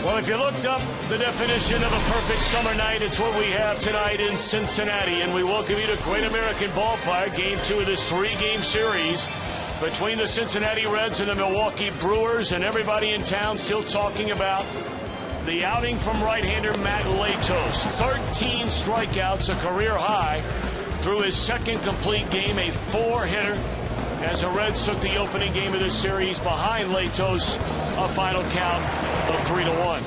Well, if you looked up the definition of a perfect summer night, it's what we have tonight in Cincinnati. And we welcome you to Great American Ballpark, Game 2 of this three-game series between the Cincinnati Reds and the Milwaukee Brewers. And everybody in town still talking about the outing from right-hander Matt Latos. 13 strikeouts, a career high, through his second complete game, a four-hitter, as the Reds took the opening game of this series behind Latos, a final count of 3-1.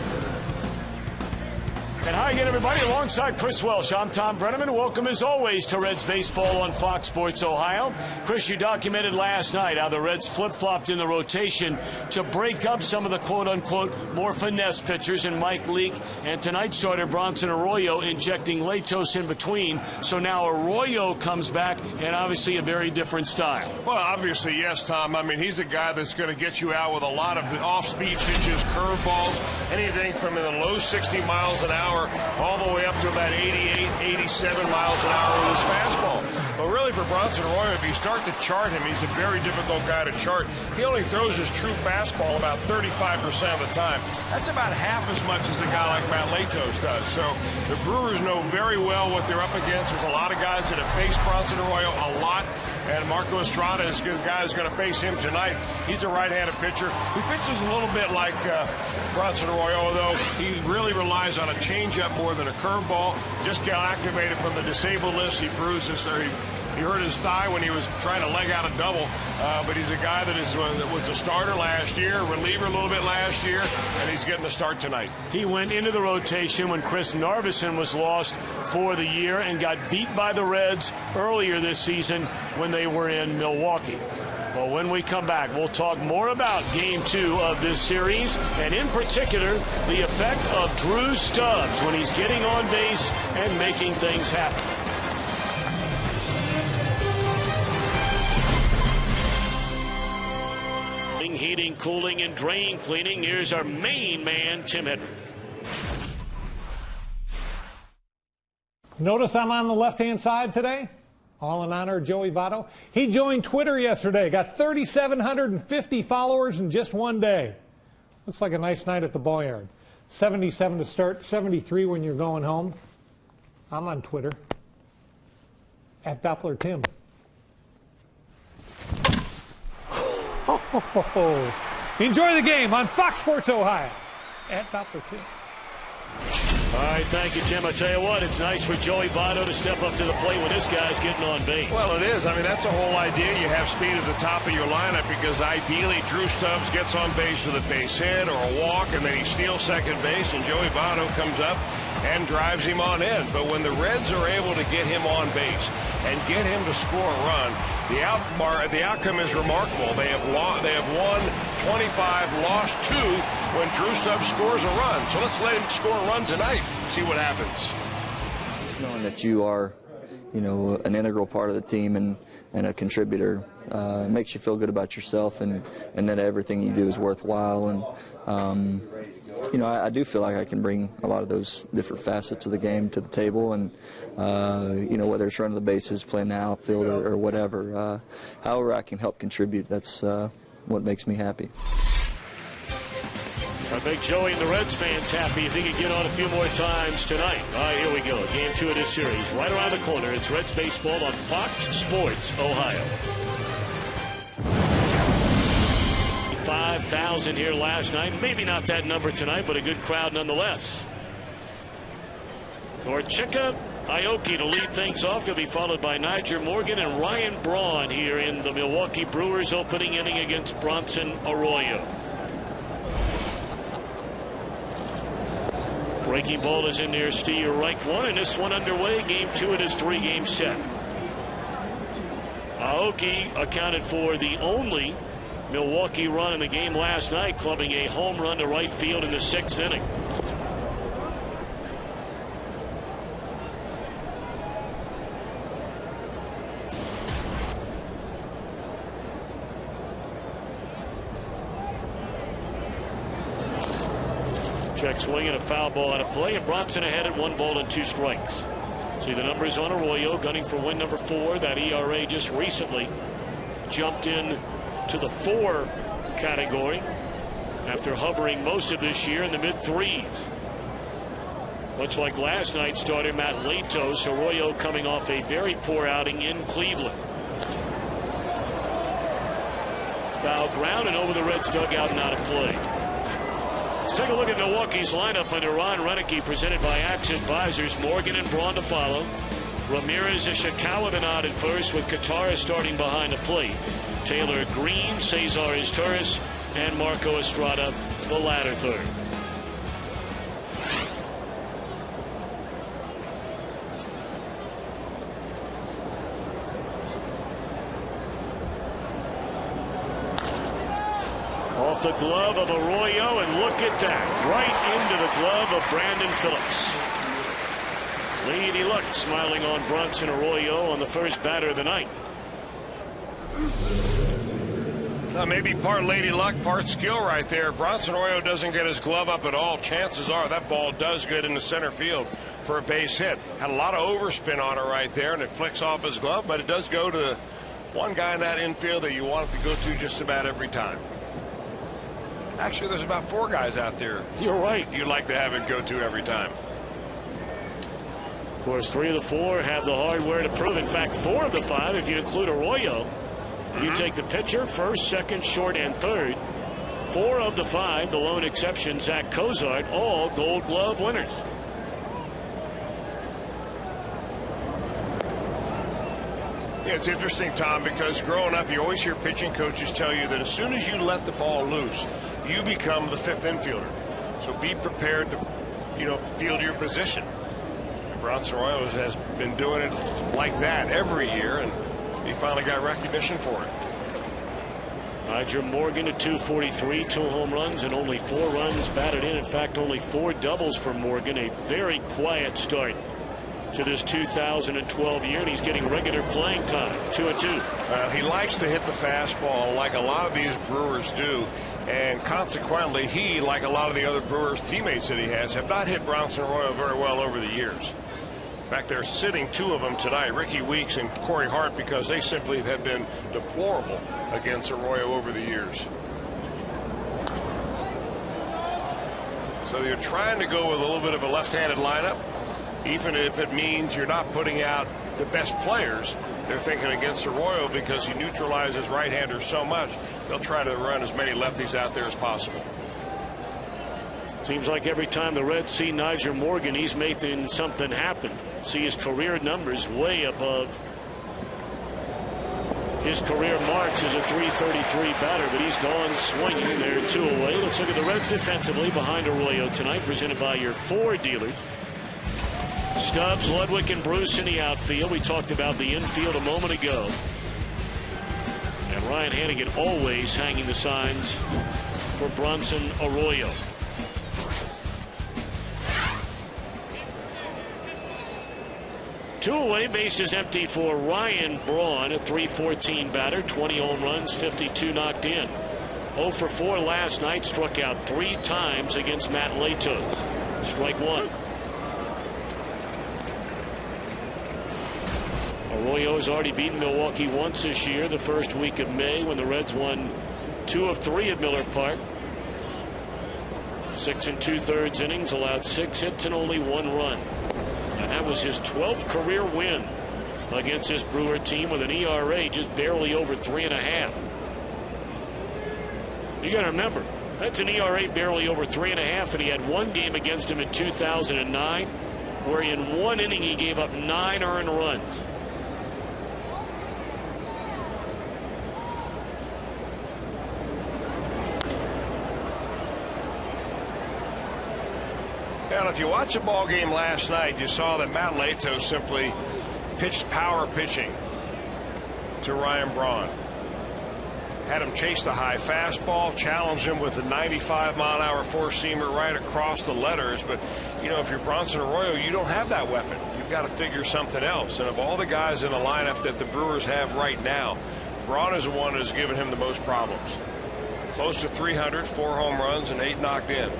And hi again, everybody. Alongside Chris Welsh, I'm Tom Brenneman. Welcome, as always, to Reds Baseball on Fox Sports Ohio. Chris, you documented last night how the Reds flip-flopped in the rotation to break up some of the quote-unquote more finesse pitchers in Mike Leake and tonight's starter Bronson Arroyo, injecting Latos in between. So now Arroyo comes back, and obviously a very different style. Well, obviously, yes, Tom. I mean, he's a guy that's going to get you out with a lot of off-speed pitches, curveballs, anything from in the low 60 miles an hour all the way up to about 88, 87 miles an hour with his fastball. But really, for Bronson Arroyo, if you start to chart him, he's a very difficult guy to chart. He only throws his true fastball about 35% of the time. That's about half as much as a guy like Matt Latos does. So the Brewers know very well what they're up against. There's a lot of guys that have faced Bronson Arroyo a lot. And Marco Estrada is a guy who's going to face him tonight. He's a right-handed pitcher who pitches a little bit like Bronson Arroyo, although he really relies on a changeup more than a curveball. Just got activated from the disabled list. He hurt his thigh when he was trying to leg out a double. But he's a guy that was a starter last year, reliever a little bit last year, and he's getting a start tonight. He went into the rotation when Chris Narveson was lost for the year and got beat by the Reds earlier this season when they were in Milwaukee. Well, when we come back, we'll talk more about Game 2 of this series, and in particular, the effect of Drew Stubbs when he's getting on base and making things happen. Heating, cooling, and drain cleaning. Here's our main man, Tim Hedrick. Notice I'm on the left-hand side today, all in honor of Joey Votto. He joined Twitter yesterday, got 3,750 followers in just one day. Looks like a nice night at the Ball-Yard. 77 to start, 73 when you're going home. I'm on Twitter, at Doppler Tim. Enjoy the game on Fox Sports Ohio at Doppler Tim. All right, thank you, Tim. I tell you what, it's nice for Joey Votto to step up to the plate when this guy's getting on base. Well, it is. I mean, that's the whole idea. You have speed at the top of your lineup because ideally Drew Stubbs gets on base with a base hit or a walk, and then he steals second base, and Joey Votto comes up and drives him on in. But when the Reds are able to get him on base and get him to score a run, the outcome is remarkable. They have won 25, lost 2 when Drew Stubbs scores a run. So let's let him score a run tonight. See what happens. Just knowing that you are, an integral part of the team and a contributor makes you feel good about yourself, and that everything you do is worthwhile. And I do feel like I can bring a lot of those different facets of the game to the table, and whether it's running the bases, playing the outfield, or whatever. However I can help contribute, that's what makes me happy. I think Joey and the Reds fans happy if he could get on a few more times tonight. All right, here we go. Game 2 of this series. Right around the corner, it's Reds baseball on Fox Sports Ohio. 5,000 here last night. Maybe not that number tonight, but a good crowd nonetheless. Norchika Aoki to lead things off. He'll be followed by Niger Morgan and Ryan Braun here in the Milwaukee Brewers opening inning against Bronson Arroyo. Breaking ball is in there, Steve, right one, and this one underway. Game 2 of this three-game set. Aoki accounted for the only Milwaukee run in the game last night, clubbing a home run to right field in the 6th inning. Check swing and a foul ball out of play, and Bronson ahead at 1 ball and 2 strikes. See the numbers on Arroyo, gunning for win number 4. That ERA just recently jumped in to the 4 category. after hovering most of this year in the mid-3s. Much like last night's starter Matt Latos, Arroyo coming off a very poor outing in Cleveland. Foul ground and over the Reds dugout and out of play. Let's take a look at Milwaukee's lineup under Ron Renicky, presented by Axe Advisors. Morgan and Braun to follow. Ramirez, Ishikawa then out at first, with Katara starting behind the plate. Taylor Green, Cesar Izturis, and Marco Estrada the latter third. Off the glove of Arroyo, and look at that, right into the glove of Brandon Phillips. Lady luck smiling on Bronson Arroyo on the first batter of the night. Maybe part lady luck, part skill right there. Bronson Arroyo doesn't get his glove up at all. Chances are that ball does get into center field for a base hit. Had a lot of overspin on it right there, and it flicks off his glove, but it does go to one guy in that infield that you want it to go to just about every time. Actually, there's about 4 guys out there. You're right. You'd like to have it go to every time. Of course, 3 of the 4 have the hardware to prove. In fact, 4 of the 5, if you include Arroyo. You take the pitcher, first, second, short, and third. 4 of the 5, the lone exception, Zach Cozart, all Gold Glove winners. Yeah, it's interesting, Tom, because growing up, you always hear pitching coaches tell you that as soon as you let the ball loose, you become the 5th infielder. So be prepared to, field your position. And Bronson Arroyo has been doing it like that every year, and he finally got recognition for it. Nyjer Morgan at .243, 2 home runs and only 4 runs batted in. In fact, only 4 doubles for Morgan. A very quiet start to this 2012 year, and he's getting regular playing time. 2-2. He likes to hit the fastball like a lot of these Brewers do, and consequently he, like a lot of the other Brewers teammates that he has, have not hit Bronson Arroyo very well over the years. In fact, they're sitting 2 of them tonight, Ricky Weeks and Corey Hart, because they simply have been deplorable against Arroyo over the years. So you're trying to go with a little bit of a left-handed lineup, even if it means you're not putting out the best players. They're thinking against Arroyo because he neutralizes right-handers so much, they'll try to run as many lefties out there as possible. Seems like every time the Reds see Nyjer Morgan, he's making something happen. See his career numbers way above his career marks as a .333 batter, but he's gone swinging. They're 2 away. Let's look at the Reds defensively behind Arroyo tonight, presented by your Ford dealers. Stubbs, Ludwig, and Bruce in the outfield. We talked about the infield a moment ago. And Ryan Hannigan always hanging the signs for Bronson Arroyo. Two away, bases empty for Ryan Braun, a .314 batter, 20 home runs, 52 knocked in. 0 for 4 last night, struck out 3 times against Matt Latos. Strike 1. Arroyo has already beaten Milwaukee once this year, the first week of May, when the Reds won 2 of 3 at Miller Park. 6 2/3 innings, allowed 6 hits and only 1 run. And that was his 12th career win against this Brewer team, with an ERA just barely over 3.5. You got to remember, that's an ERA barely over 3.5, and he had 1 game against him in 2009 where in 1 inning he gave up 9 earned runs. And if you watch the ball game last night, you saw that Matt Latos simply pitched power pitching to Ryan Braun. Had him chase the high fastball, challenged him with a 95-mile-an-hour four-seamer right across the letters. But, if you're Bronson Arroyo, you don't have that weapon. You've got to figure something else. And of all the guys in the lineup that the Brewers have right now, Braun is the one who's given him the most problems. Close to 300, 4 home runs, and 8 knocked in.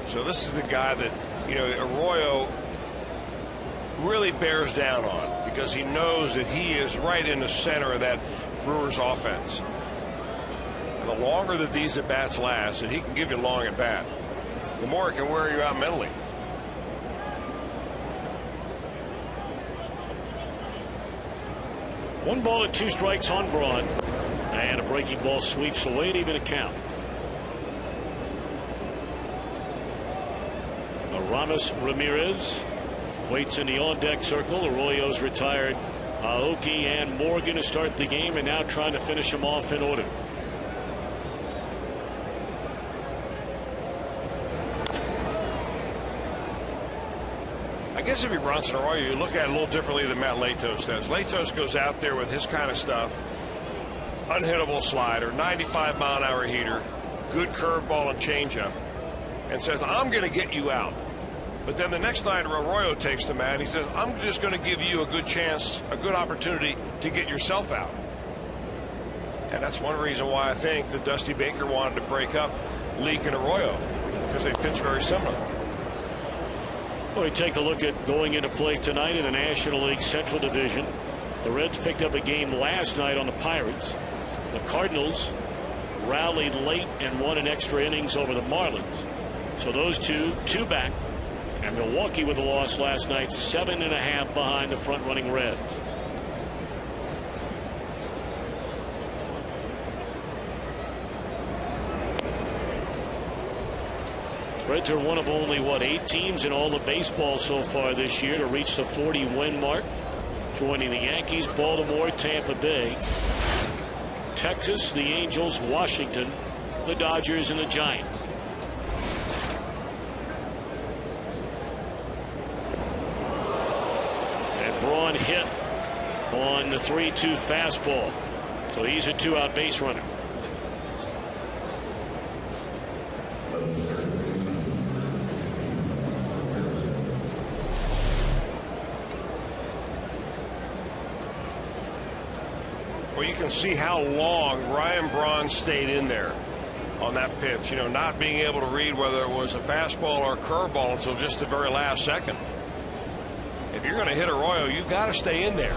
So this is the guy that, Arroyo really bears down on, because he knows that he is right in the center of that Brewers offense. And the longer that these at-bats last, and he can give you long at-bat, the more it can wear you out mentally. One ball and 2 strikes on Braun. And a breaking ball sweeps away at even a count. Aroldis Ramirez waits in the on-deck circle. Arroyo's retired Aoki and Morgan to start the game, and now trying to finish them off in order. I guess if you're Bronson Arroyo, you look at it a little differently than Matt Latos does. Latos goes out there with his kind of stuff, unhittable slider, 95-mile-an-hour heater, good curveball and changeup, and says, I'm going to get you out. But then the next night, Arroyo takes the mat. He says, I'm just going to give you a good chance, a good opportunity to get yourself out. And that's one reason why I think that Dusty Baker wanted to break up Leake and Arroyo, because they pitch very similar. Well, we take a look at going into play tonight in the National League Central Division. The Reds picked up a game last night on the Pirates. The Cardinals rallied late and won in extra innings over the Marlins. So those two back. And Milwaukee with a loss last night, 7.5 behind the front-running Reds. Reds are one of only, 8 teams in all of baseball so far this year to reach the 40-win mark, joining the Yankees, Baltimore, Tampa Bay, Texas, the Angels, Washington, the Dodgers, and the Giants. Braun hit on the 3-2 fastball, so he's a 2-out base runner. Well, you can see how long Ryan Braun stayed in there on that pitch, you know, not being able to read whether it was a fastball or a curveball until just the very last second. If you're going to hit Arroyo, you've got to stay in there.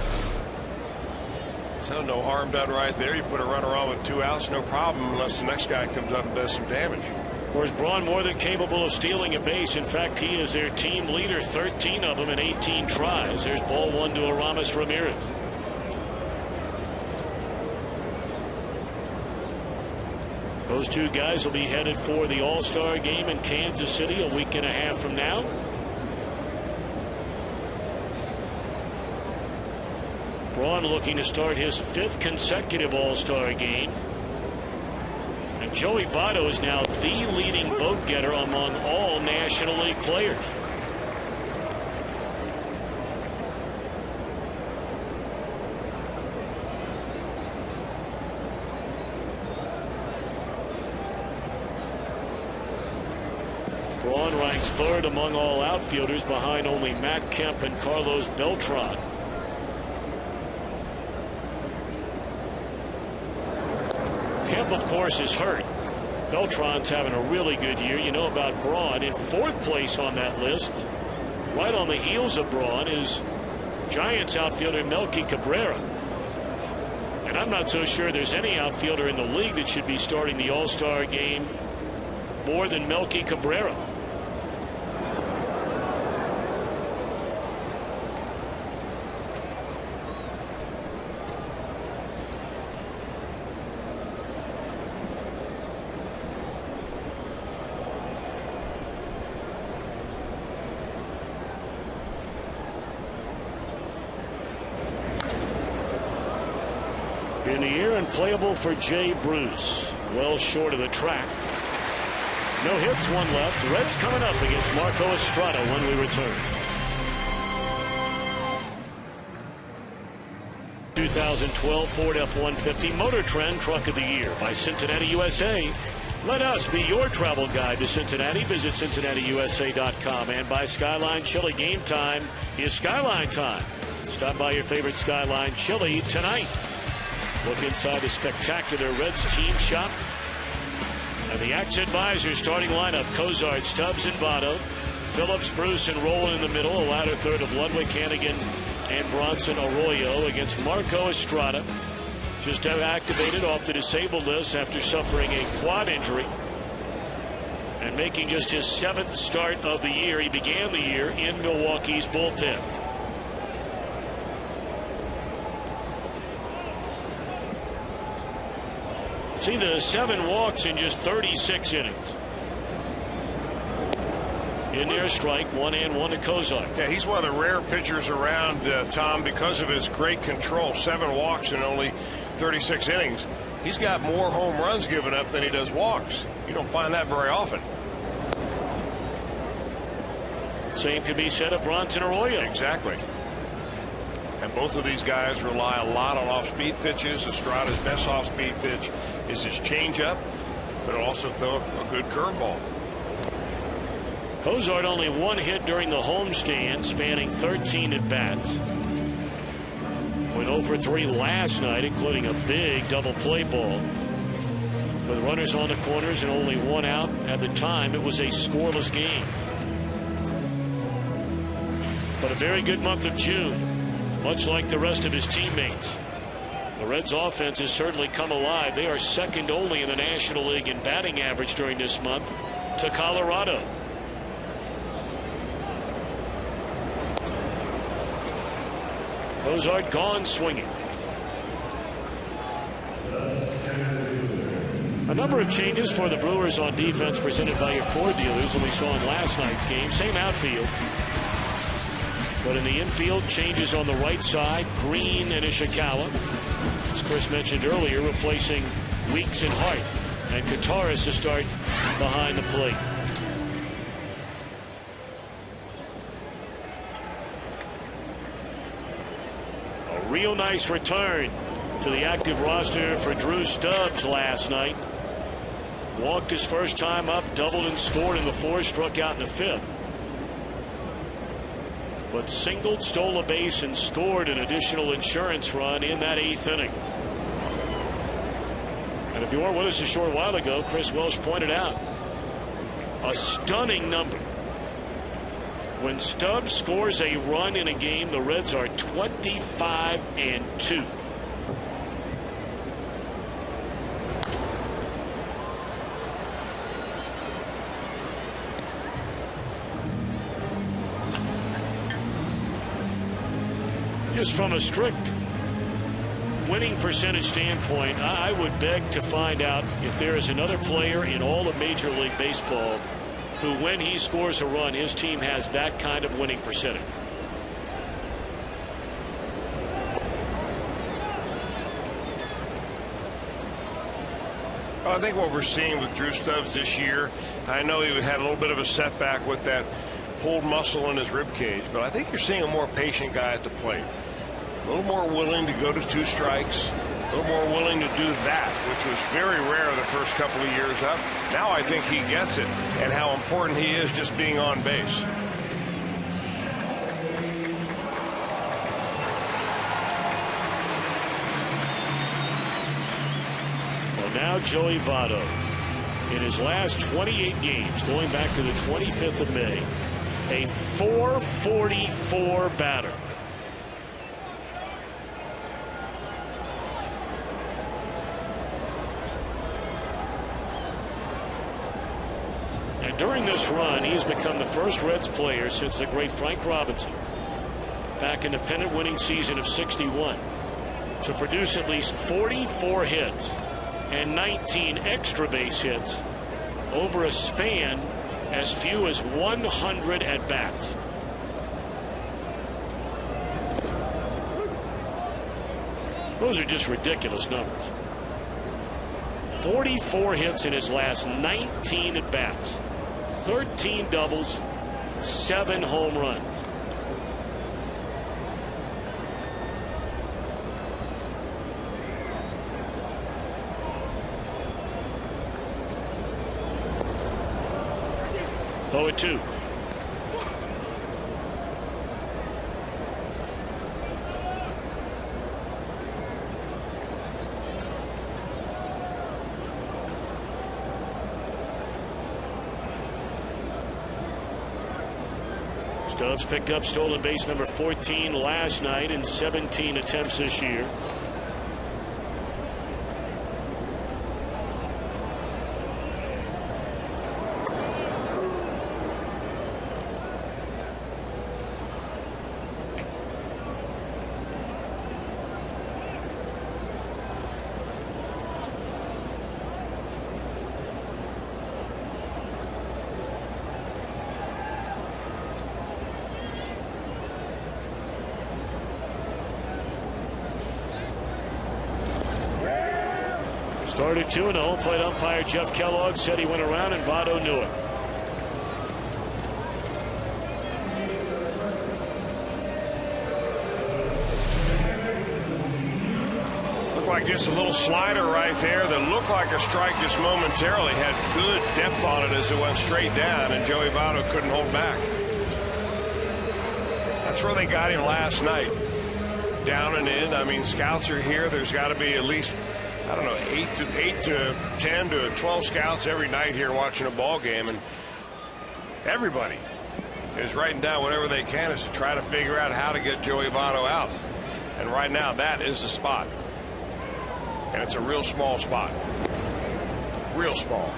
So no harm done right there. You put a runner on with 2 outs, no problem, unless the next guy comes up and does some damage. Of course, Braun more than capable of stealing a base. In fact, he is their team leader, 13 of them in 18 tries. There's ball 1 to Aroldis Ramirez. Those 2 guys will be headed for the All-Star game in Kansas City a week and a half from now. Braun looking to start his 5th consecutive All-Star game. And Joey Votto is now the leading vote getter among all National League players. Braun ranks 3rd among all outfielders, behind only Matt Kemp and Carlos Beltran. Kemp, of course, is hurt. Beltran's having a really good year. You know about Braun. In 4th place on that list, right on the heels of Braun, is Giants outfielder Melky Cabrera. And I'm not so sure there's any outfielder in the league that should be starting the All-Star game more than Melky Cabrera. In the air and playable for Jay Bruce. Well short of the track. No hits, 1 left. Reds coming up against Marco Estrada when we return. 2012 Ford F-150 Motor Trend Truck of the Year by Cincinnati USA. Let us be your travel guide to Cincinnati. Visit CincinnatiUSA.com. And by Skyline Chili. Game time is Skyline time. Stop by your favorite Skyline Chili tonight. Look inside the spectacular Reds team shop. And the Axe Advisors starting lineup: Cozart, Stubbs, and Votto. Phillips, Bruce, and Rowland in the middle. A latter third of Ludwig, Hannigan, and Bronson Arroyo against Marco Estrada. Just activated off the disabled list after suffering a quad injury and making just his 7th start of the year. He began the year in Milwaukee's bullpen. See the 7 walks in just 36 innings. In there, strike, 1-1 to Kozar. Yeah, he's one of the rare pitchers around, Tom, because of his great control. 7 walks in only 36 innings. He's got more home runs given up than he does walks. You don't find that very often. Same could be said of Bronson Arroyo. Exactly. And both of these guys rely a lot on off-speed pitches. Estrada's best off-speed pitch is his changeup, but also throw a good curveball. Kozar only 1 hit during the homestand, spanning 13 at-bats. Went 0 for 3 last night, including a big double play ball. With runners on the corners and only 1 out at the time, it was a scoreless game. But a very good month of June, much like the rest of his teammates. The Reds offense has certainly come alive. They are second only in the National League in batting average during this month to Colorado. Kozar gone swinging. A number of changes for the Brewers on defense presented by your Ford dealers, and we saw in last night's game. Same outfield, but in the infield, changes on the right side. Green and Ishikawa, as Chris mentioned earlier, replacing Weeks and Hart, and Kataris to start behind the plate. A real nice return to the active roster for Drew Stubbs last night. Walked his first time up, doubled and scored in the 4th, struck out in the 5th. But singled, stole a base, and scored an additional insurance run in that 8th inning. And if you weren't with us a short while ago, Chris Welsh pointed out a stunning number. When Stubbs scores a run in a game, the Reds are 25-2. Just from a strict winning percentage standpoint, I would beg to find out if there is another player in all of Major League Baseball who, when he scores a run, his team has that kind of winning percentage. Well, I think what we're seeing with Drew Stubbs this year, I know he had a little bit of a setback with that pulled muscle in his rib cage, but I think you're seeing a more patient guy at the plate. A little more willing to go to 2 strikes, a little more willing to do that, which was very rare the first couple of years up. Now I think he gets it, and how important he is just being on base. Well, now Joey Votto, in his last 28 games, going back to the 25th of May, a .444 batter. And during this run, he has become the first Reds player since the great Frank Robinson, back in the pennant-winning season of '61, to produce at least 44 hits and 19 extra base hits over a span as few as 100 at-bats. Those are just ridiculous numbers. 44 hits in his last 19 at-bats, 13 doubles, 7 home runs. Oh, 2. Stubbs picked up stolen base number 14 last night in 17 attempts this year. Started 2-0. Plate umpire Jeff Kellogg said he went around and Votto knew it. Looked like just a little slider right there that looked like a strike just momentarily. Had good depth on it as it went straight down, and Joey Votto couldn't hold back. That's where they got him last night. Down and in. I mean, scouts are here. There's got to be at least, I don't know, 8 to 10 to 12 scouts every night here watching a ball game, and everybody is writing down whatever they can is to try to figure out how to get Joey Votto out. And right now, that is the spot, and it's a real small spot, real small.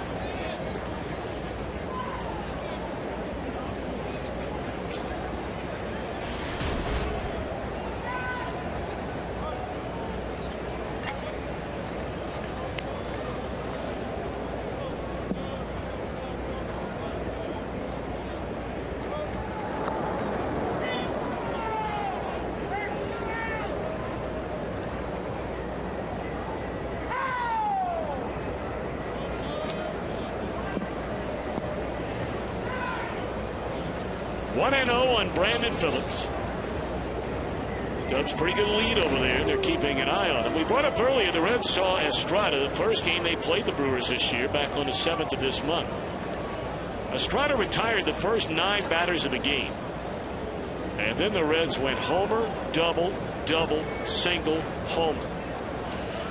On Brandon Phillips. Stubbs pretty good lead over there. They're keeping an eye on him. We brought up earlier the Reds saw Estrada the first game they played the Brewers this year back on the 7th of this month. Estrada retired the first 9 batters of the game. And then the Reds went homer, double, double, single, homer.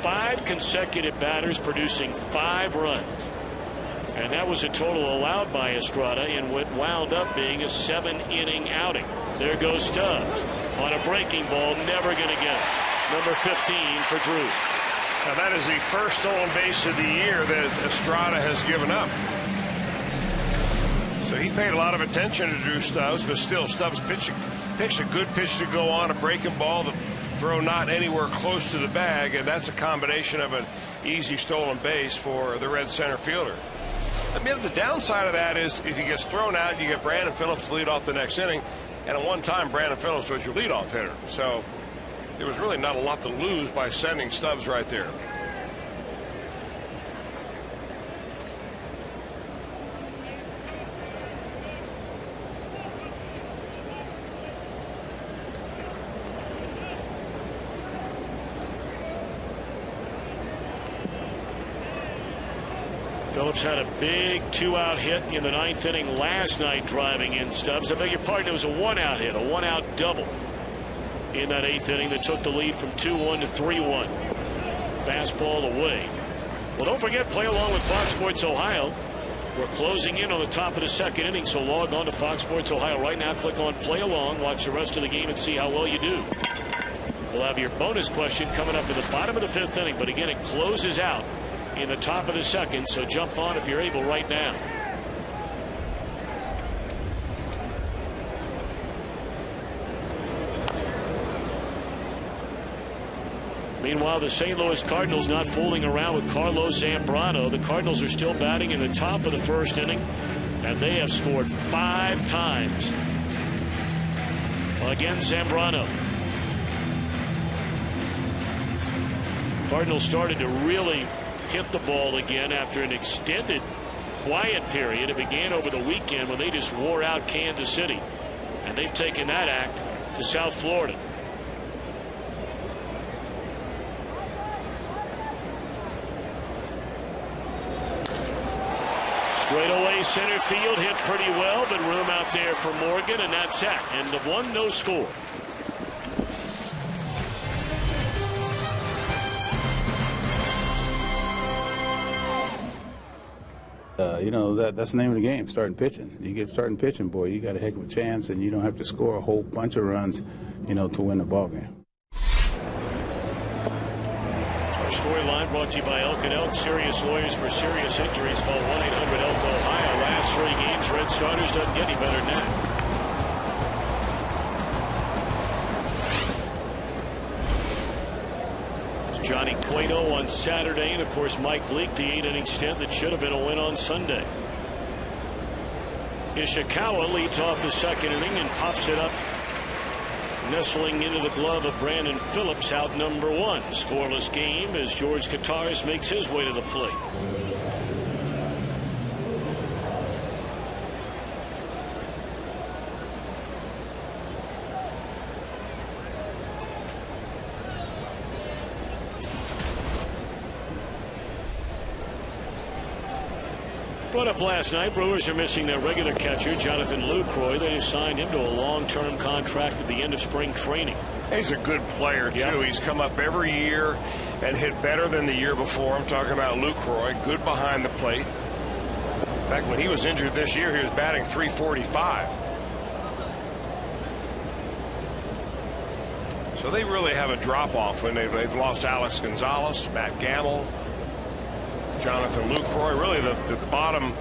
5 consecutive batters producing 5 runs. And that was a total allowed by Estrada in what wound up being a 7-inning outing. There goes Stubbs on a breaking ball, never going to get it. Number 15 for Drew. Now that is the first stolen base of the year that Estrada has given up. So he paid a lot of attention to Drew Stubbs, but still Stubbs pitched a good pitch to go on, a breaking ball, the throw not anywhere close to the bag, and that's a combination of an easy stolen base for the Red center fielder. I mean, the downside of that is if he gets thrown out, you get Brandon Phillips to lead off the next inning, and at one time Brandon Phillips was your leadoff hitter. So there was really not a lot to lose by sending Stubbs right there. Phillips had a big 2-out hit in the 9th inning last night, driving in Stubbs. I beg your pardon, it was a 1-out hit, a 1-out double in that 8th inning that took the lead from 2-1 to 3-1. Fastball away. Well, don't forget, play along with Fox Sports Ohio. We're closing in on the top of the 2nd inning, so log on to Fox Sports Ohio right now. Click on Play Along, watch the rest of the game, and see how well you do. We'll have your bonus question coming up at the bottom of the 5th inning, but again, it closes out in the top of the 2nd, so jump on if you're able right now. Meanwhile, the St. Louis Cardinals not fooling around with Carlos Zambrano. The Cardinals are still batting in the top of the 1st inning, and they have scored 5 times. Again, Zambrano. Cardinals started to really hit the ball again after an extended quiet period. It began over the weekend when they just wore out Kansas City, and they've taken that act to South Florida. Straightaway center field, hit pretty well, but room out there for Morgan, and that's that. End of 1, no score. You know, that's the name of the game, starting pitching. You get starting pitching, boy, you got a heck of a chance, and you don't have to score a whole bunch of runs, you know, to win the ball game. Our storyline brought to you by Elk & Elk. Serious lawyers for serious injuries. Call 1-800-ELK-OHIO. Last 3 games, Red starters doesn't get any better than that. Johnny Cueto on Saturday, and of course Mike Leake, the 8-inning stint that should have been a win on Sunday. Ishikawa leads off the 2nd inning and pops it up, nestling into the glove of Brandon Phillips, out number 1. Scoreless game as George Kataris makes his way to the plate. Brought up last night, Brewers are missing their regular catcher, Jonathan Lucroy. They signed him to a long-term contract at the end of spring training. He's a good player, too. He's come up every year and hit better than the year before. I'm talking about Lucroy, good behind the plate. In fact, when he was injured this year, he was batting .345. So they really have a drop-off when they've lost Alex Gonzalez, Matt Gamble, Jonathan Lucroy, really the bottom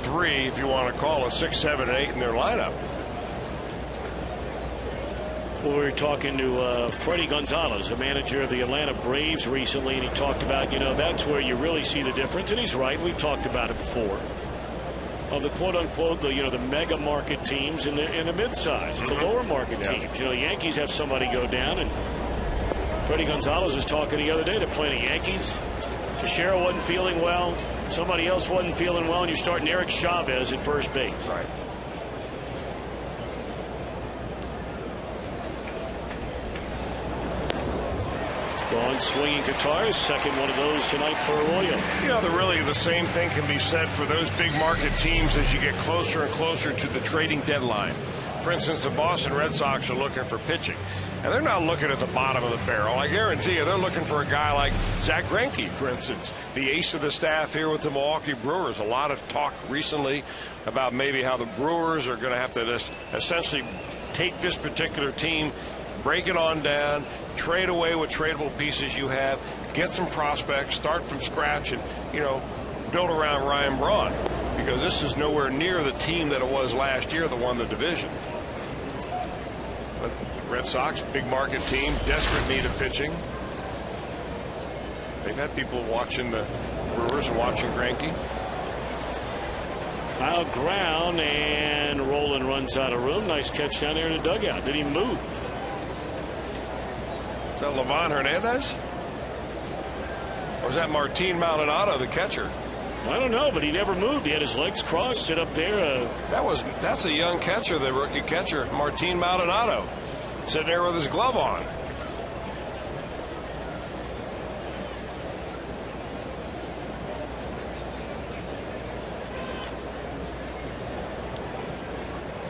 3, if you want to call it, 6, 7, and 8 in their lineup. Well, we were talking to Freddie Gonzalez, a manager of the Atlanta Braves recently, and he talked about, you know, that's where you really see the difference. And he's right. We've talked about it before. Of the quote-unquote, the mega market teams and the mid-size, the lower market teams. You know, the Yankees have somebody go down, and Freddie Gonzalez was talking the other day to play the Yankees. Teixeira wasn't feeling well. Somebody else wasn't feeling well, and you're starting Eric Chavez at first base. Right. Gone swinging guitars. Second one of those tonight for Arroyo. You know, the same thing can be said for those big market teams as you get closer and closer to the trading deadline. For instance, the Boston Red Sox are looking for pitching. And they're not looking at the bottom of the barrel. I guarantee you, they're looking for a guy like Zach Greinke, for instance, the ace of the staff here with the Milwaukee Brewers. A lot of talk recently about maybe how the Brewers are going to have to just essentially take this particular team, break it on down, trade away what tradable pieces you have, get some prospects, start from scratch, and, you know, build around Ryan Braun, because this is nowhere near the team that it was last year that won the division. But Red Sox, big market team, desperate need of pitching. They've had people watching the Brewers and watching Greinke. Foul ground, and Roland runs out of room. Nice catch down there in the dugout. Did he move? Is that Livan Hernandez? Or is that Martin Maldonado, the catcher? I don't know, but he never moved. He had his legs crossed, sit up there. That's a young catcher, the rookie catcher, Martin Maldonado, sitting there with his glove on.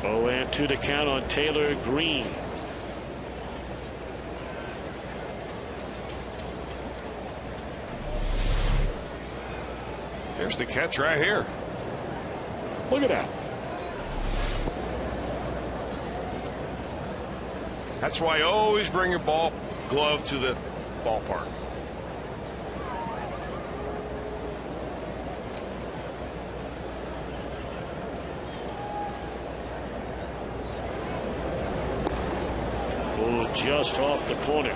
Oh, and 2 to count on Taylor Green. There's the catch right here. Look at that. That's why you always bring your ball glove to the ballpark. Oh, just off the corner.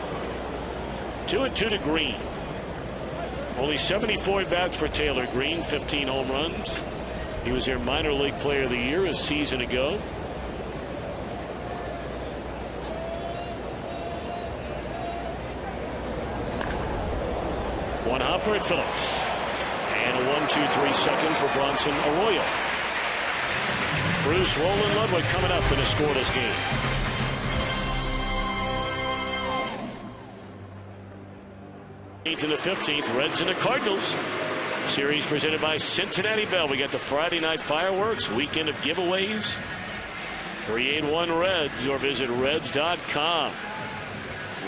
2-2 to Green. Only 74 at-bats for Taylor Green, 15 home runs. He was their minor league player of the year a season ago. One hopper at Phillips. And a 1-2-3 second for Bronson Arroyo. Bruce Roland Ludwig coming up in a scoreless game. In the 15th, Reds and the Cardinals. Series presented by Cincinnati Bell. We got the Friday night fireworks, weekend of giveaways. 381 Reds, or visit Reds.com.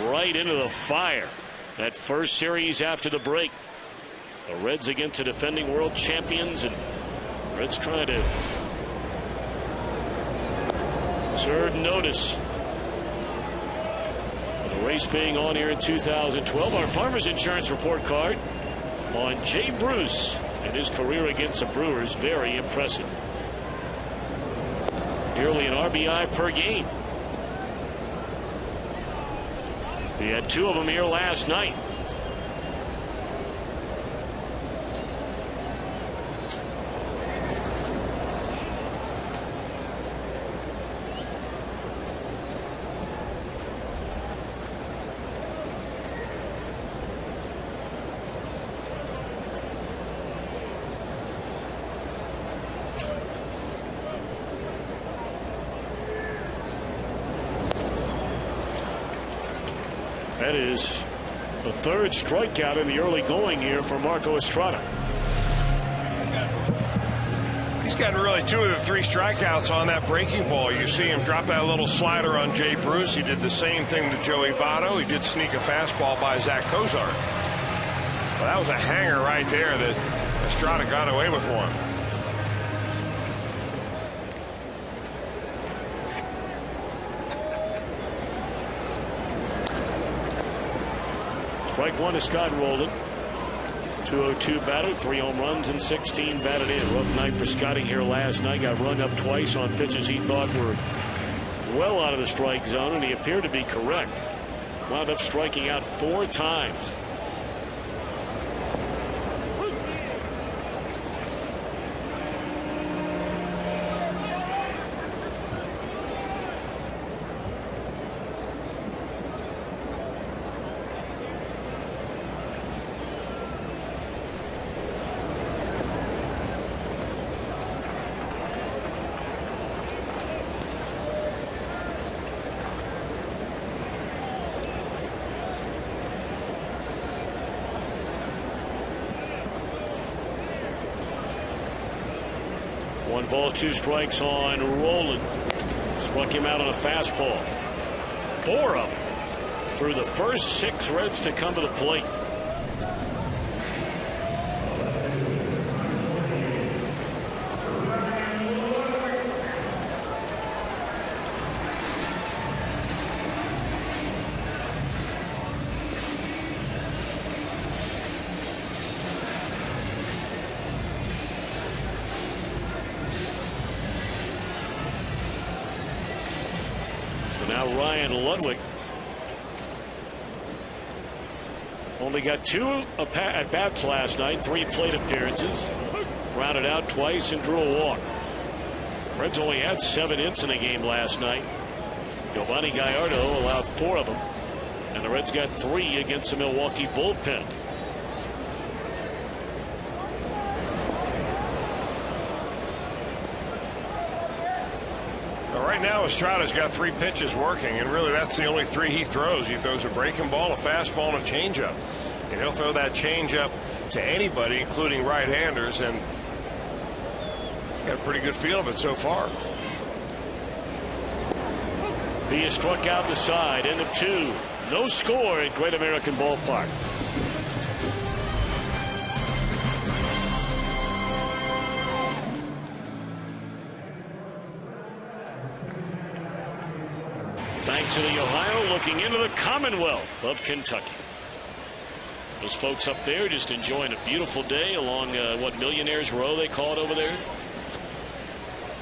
Right into the fire. That first series after the break. The Reds against the defending world champions, and Reds trying to serve notice. The race being on here in 2012. Our Farmers Insurance report card on Jay Bruce and his career against the Brewers. Very impressive. Nearly an RBI per game. He had 2 of them here last night. That is the 3rd strikeout in the early going here for Marco Estrada. He's gotten really 2 of the 3 strikeouts on that breaking ball. You see him drop that little slider on Jay Bruce. He did the same thing to Joey Votto. He did sneak a fastball by Zach Cozart. Well, that was a hanger right there that Estrada got away with one. Strike 1 to Scott Rowland. 202 batted, 3 home runs and 16 batted in. Rough night for Scotty here last night. Got rung up twice on pitches he thought were well out of the strike zone, and he appeared to be correct. Wound up striking out 4 times. One ball, 2 strikes on Rowland. Struck him out on a fastball. 4 up through the first 6 Reds to come to the plate. Now Ryan Ludwig only got 2 at-bats last night, 3 plate appearances, grounded out twice and drew a walk. Reds only had 7 hits in the game last night. Giovanni Gallardo allowed 4 of them, and the Reds got 3 against the Milwaukee bullpen. Right now, Estrada's got 3 pitches working, and really that's the only 3 he throws. He throws a breaking ball, a fastball, and a changeup. And he'll throw that changeup to anybody, including right-handers, and he's got a pretty good feel of it so far. He is struck out the side. End of 2. No score at Great American Ballpark. Back to the Ohio, looking into the Commonwealth of Kentucky. Those folks up there just enjoying a beautiful day along what Millionaires Row they call it over there.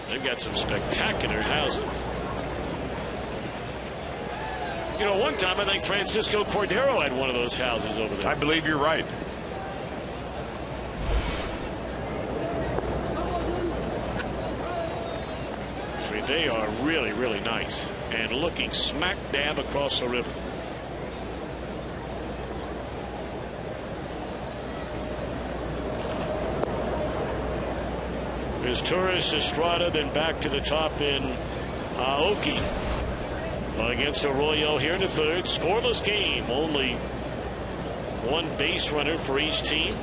They've got some spectacular houses. You know, one time I think Francisco Cordero had one of those houses over there. I believe you're right. I mean, they are really, really nice. And looking smack dab across the river. There's Torres, Estrada, then back to the top in Aoki against Arroyo here in the 3rd. Scoreless game. Only 1 base runner for each team.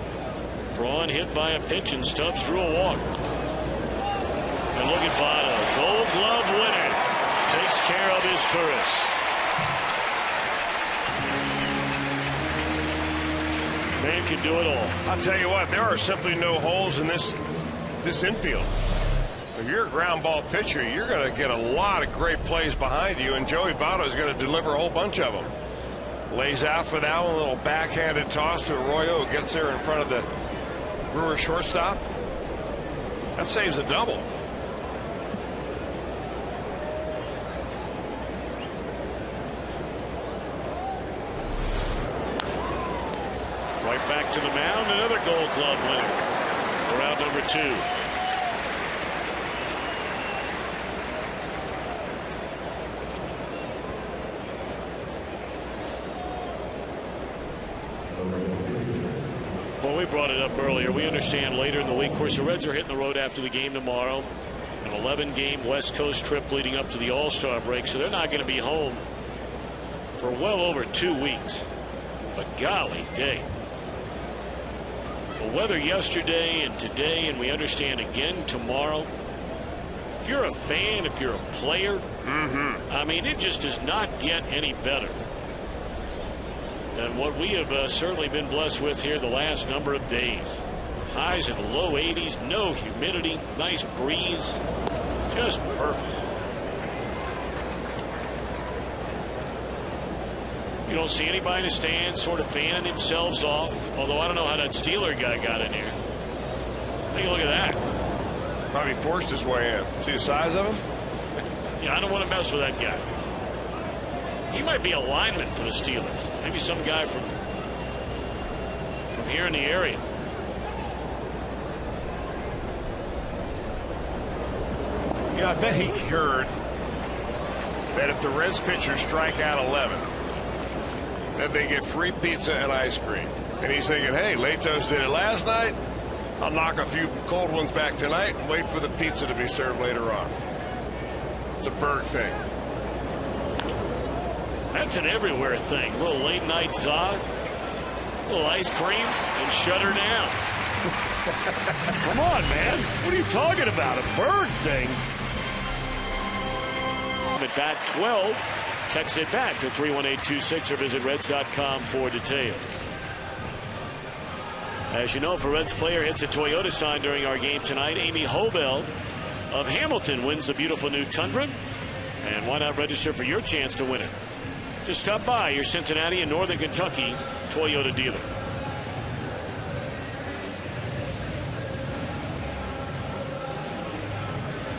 Braun hit by a pitch, and Stubbs drew a walk. And look at Votto, Gold Glove winner. Takes care of his Turris. Man can do it all. I'll tell you what, there are simply no holes in this this infield. If you're a ground ball pitcher, you're going to get a lot of great plays behind you, and Joey Votto is going to deliver a whole bunch of them. Lays out for that one, a little backhanded toss to Arroyo, who gets there in front of the Brewers shortstop. That saves a double. Right back to the mound, another Gold Glove winner for round number 2. Well, we brought it up earlier. We understand later in the week. Of course, the Reds are hitting the road after the game tomorrow. An 11-game West Coast trip leading up to the All-Star break, so they're not going to be home for well over 2 weeks. But golly day. The weather yesterday and today, and we understand again tomorrow. If you're a fan, if you're a player, I mean, it just does not get any better than what we have certainly been blessed with here the last number of days. Highs in the low 80s, no humidity, nice breeze, just perfect. You don't see anybody in the stands sort of fanning themselves off, although I don't know how that Steeler guy got in here. Take a look at that. Probably forced his way in. See the size of him? Yeah, I don't want to mess with that guy. He might be a lineman for the Steelers. Maybe some guy from here in the area. Yeah, I bet he heard that if the Reds pitchers strike out 11, that they get free pizza and ice cream. And he's thinking, hey, Latos did it last night. I'll knock a few cold ones back tonight and wait for the pizza to be served later on. It's a Berg thing. That's an everywhere thing. A little late night zog, a little ice cream, and shut her down. Come on, man. What are you talking about? A Berg thing? At bat 12. Text it back to 31826 or visit Reds.com for details. As you know, if a Reds player hits a Toyota sign during our game tonight, Amy Hobel of Hamilton wins the beautiful new Tundra. And why not register for your chance to win it? Just stop by your Cincinnati and Northern Kentucky Toyota dealer.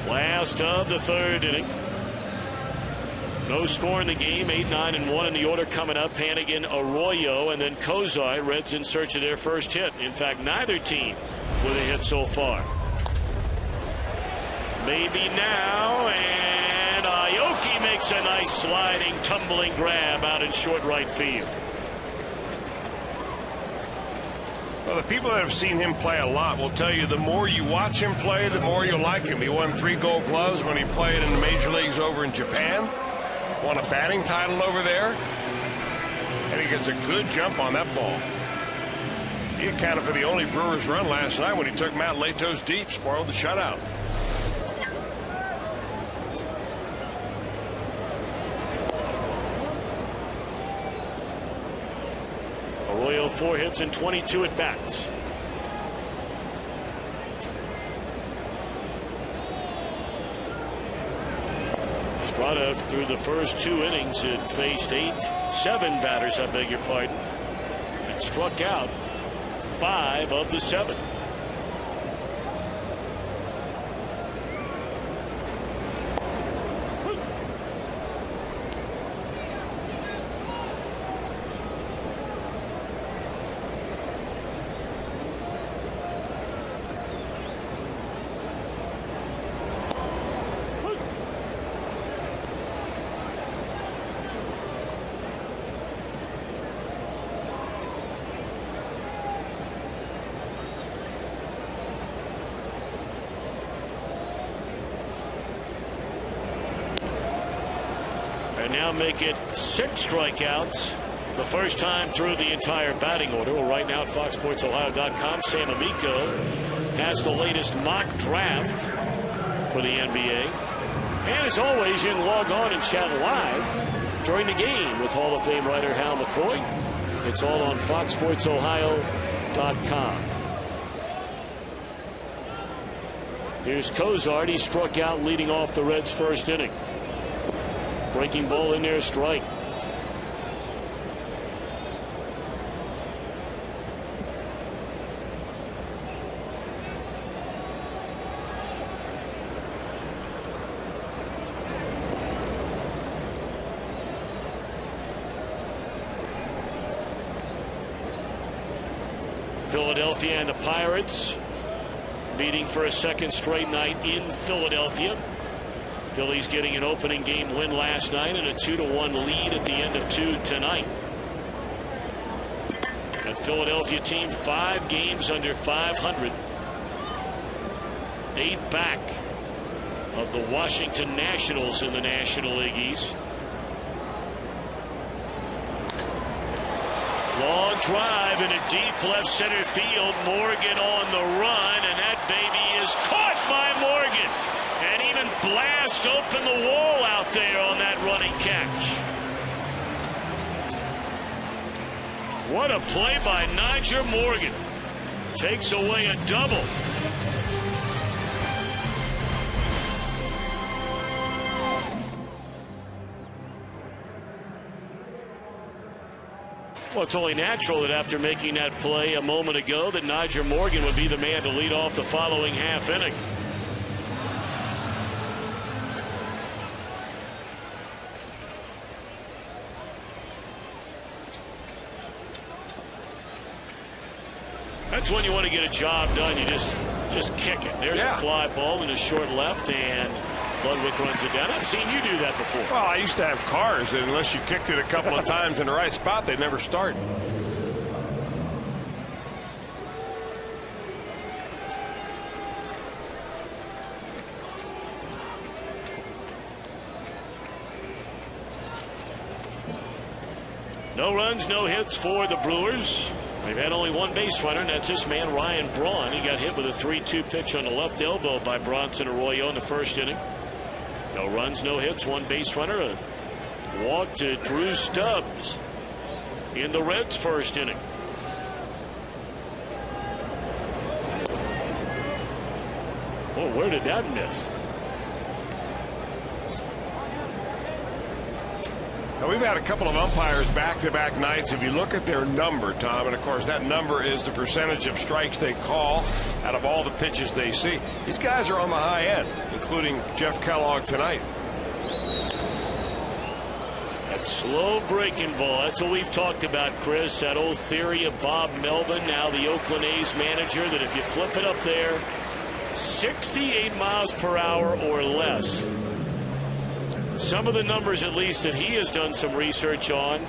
Last of the third inning. No score in the game. 8-9-1 in the order coming up. Hannigan, Arroyo, and then Kozai. Reds in search of their first hit. In fact, neither team with a hit so far. Maybe now, and Aoki makes a nice sliding, tumbling grab out in short right field. Well, the people that have seen him play a lot will tell you the more you watch him play, the more you like him. He won 3 Gold Gloves when he played in the major leagues over in Japan. Won a batting title over there. And he gets a good jump on that ball. He accounted for the only Brewers run last night when he took Matt Latos deep, spoiled the shutout. Arroyo 4 hits and 22 at bats. Strada through the first 2 innings had faced 7 batters, I beg your pardon, and struck out 5 of the 7. Now make it 6 strikeouts. The first time through the entire batting order. Well, right now at FoxSportsOhio.com, Sam Amico has the latest mock draft for the NBA. And as always, you can log on and chat live during the game with Hall of Fame writer Hal McCoy. It's all on FoxSportsOhio.com. Here's Cozart. He struck out leading off the Reds' first inning. Breaking ball in there, strike. Philadelphia and the Pirates meeting for a second straight night in Philadelphia. Phillies getting an opening game win last night and a 2-1 lead at the end of 2 tonight. That Philadelphia team 5 games under 500. 8 back of the Washington Nationals in the National League East. Long drive into deep left center field. Morgan on the run, and that baby is caught by Morgan. And even blast open the wall out there on that running catch. What a play by Nyjer Morgan. Takes away a double. Well, it's only natural that after making that play a moment ago that Nyjer Morgan would be the man to lead off the following half inning. That's when you want to get a job done. You just kick it. There's a fly ball in a short left, and Ludwig runs it down. I've seen you do that before. Well, I used to have cars that unless you kicked it a couple of times in the right spot, they'd never start. No runs, no hits for the Brewers. They've had only one base runner, and that's this man, Ryan Braun. He got hit with a 3-2 pitch on the left elbow by Bronson Arroyo in the first inning. No runs, no hits, one base runner. A walk to Drew Stubbs in the Reds' first inning. Oh, where did that miss? Now, we've had a couple of umpires back-to-back nights. If you look at their number, Tom, and of course that number is the percentage of strikes they call out of all the pitches they see. These guys are on the high end, including Jeff Kellogg tonight. That slow breaking ball, that's what we've talked about, Chris. That old theory of Bob Melvin, now the Oakland A's manager, that if you flip it up there 68 miles per hour or less, some of the numbers, at least, that he has done some research on,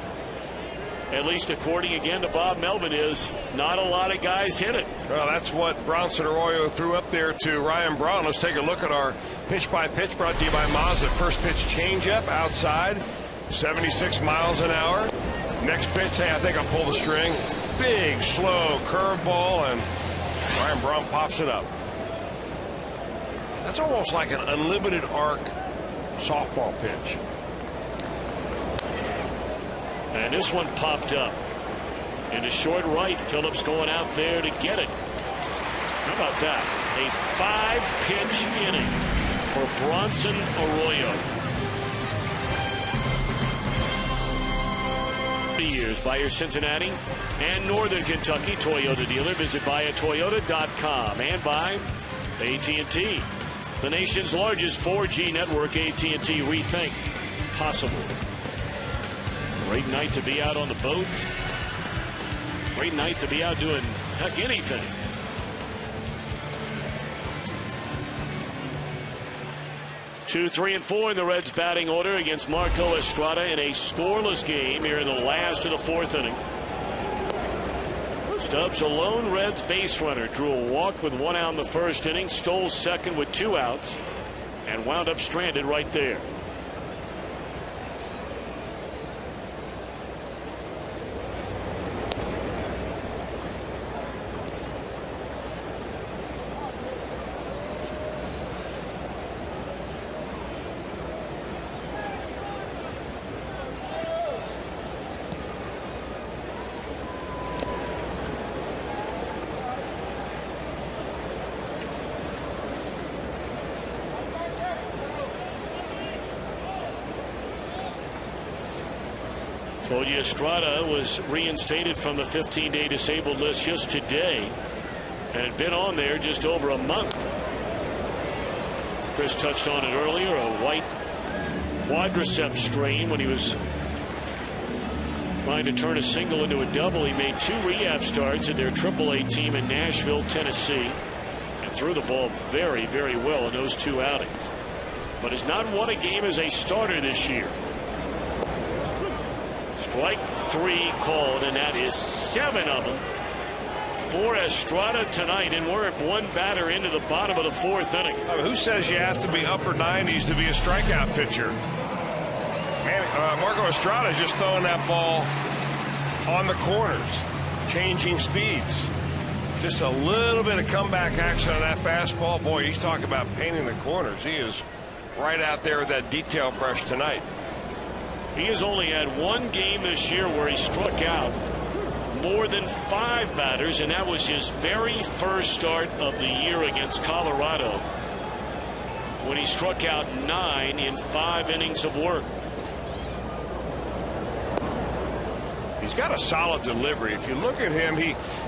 at least according again to Bob Melvin, is not a lot of guys hit it. Well, that's what Bronson Arroyo threw up there to Ryan Braun. Let's take a look at our pitch-by-pitch brought to you by Mazda. First pitch changeup outside, 76 miles an hour. Next pitch, hey, I think I'll pull the string. Big, slow curveball, and Ryan Braun pops it up. That's almost like an unlimited arc softball pitch. And this one popped up into short right. Phillips going out there to get it. How about that? A 5-pitch inning for Bronson Arroyo. Years by your Cincinnati and Northern Kentucky Toyota dealer. Visit buyatoyota.com and by AT&T. The nation's largest 4G network. AT&T, rethink possible. Great night to be out on the boat. Great night to be out doing heck anything. Two, 3, and 4 in the Reds batting order against Marco Estrada in a scoreless game here in the last of the 4th inning. Stubbs, a lone Reds base runner, drew a walk with 1 out in the first inning, stole second with 2 outs, and wound up stranded right there. Told you Estrada was reinstated from the 15-day disabled list just today and had been on there just over a month. Chris touched on it earlier, a white quadriceps strain when he was trying to turn a single into a double. He made 2 rehab starts at their AAA team in Nashville, Tennessee, and threw the ball very, very well in those 2 outings, but has not won a game as a starter this year. Strike 3 called, and that is 7 of them for Estrada tonight, and we're at 1 batter into the bottom of the 4th inning. I mean, who says you have to be upper 90s to be a strikeout pitcher? Man, Marco Estrada is just throwing that ball on the corners, changing speeds. Just a little bit of comeback action on that fastball. Boy, he's talking about painting the corners. He is right out there with that detail brush tonight. He has only had 1 game this year where he struck out more than 5 batters, and that was his very first start of the year against Colorado, when he struck out 9 in 5 innings of work. He's got a solid delivery. If you look at him,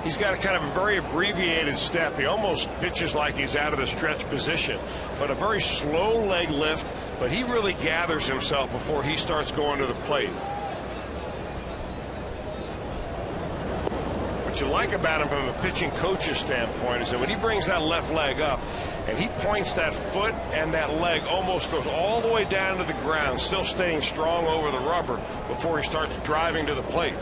he's got a kind of a very abbreviated step. He almost pitches like he's out of the stretch position, but a very slow leg lift. But he really gathers himself before he starts going to the plate. What you like about him from a pitching coach's standpoint is that when he brings that left leg up and he points that foot, and that leg almost goes all the way down to the ground, still staying strong over the rubber before he starts driving to the plate.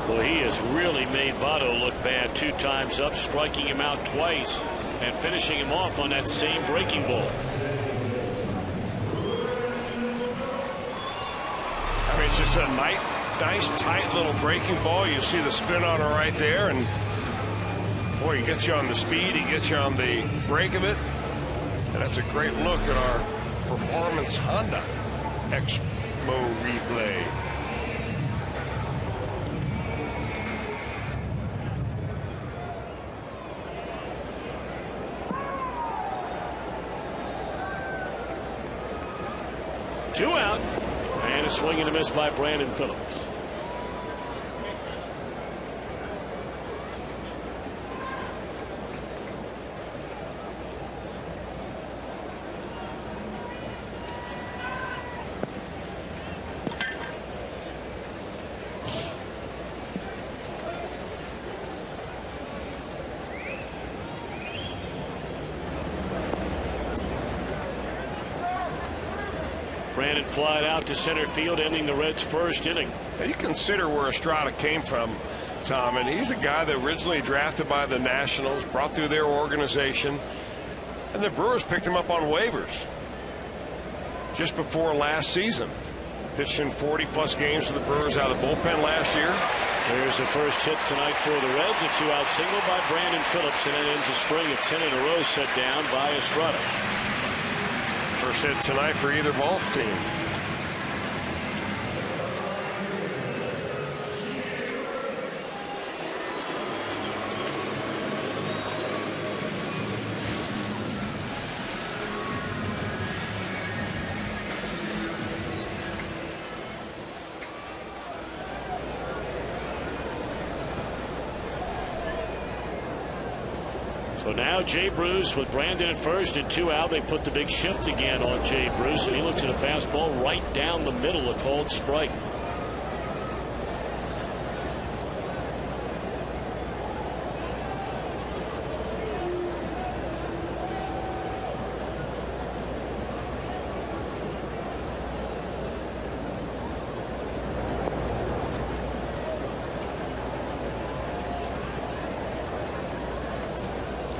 Well, he has really made Votto look bad 2 times up, striking him out twice and finishing him off on that same breaking ball. I mean, it's just a nice tight little breaking ball. You see the spin on it right there, and boy, he gets you on the speed, he gets you on the break of it, and that's a great look at our Performance Honda Expo replay. Two out, and a swing and a miss by Brandon Phillips. Brandon flied out to center field, ending the Reds' first inning. Now you consider where Estrada came from, Tom, and he's a guy that originally drafted by the Nationals, brought through their organization, and the Brewers picked him up on waivers just before last season. Pitched in 40-plus games for the Brewers out of the bullpen last year. There's the first hit tonight for the Reds, a 2-out single by Brandon Phillips, and it ends a string of 10 in a row set down by Estrada. First hit tonight for either ball team. So now Jay Bruce with Brandon at first and 2 out. They put the big shift again on Jay Bruce, and he looks at a fastball right down the middle, a called strike.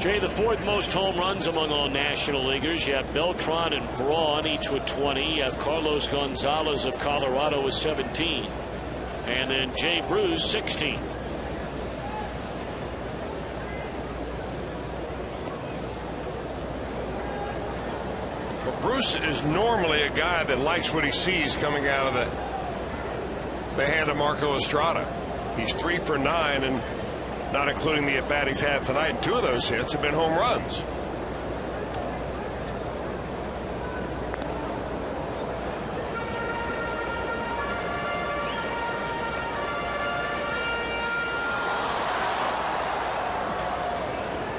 Jay, the 4th most home runs among all National Leaguers. You have Beltran and Braun, each with 20. You have Carlos Gonzalez of Colorado with 17. And then Jay Bruce, 16. Well, Bruce is normally a guy that likes what he sees coming out of the hand of Marco Estrada. He's 3 for 9, and not including the at-bat he's had tonight, and 2 of those hits have been home runs.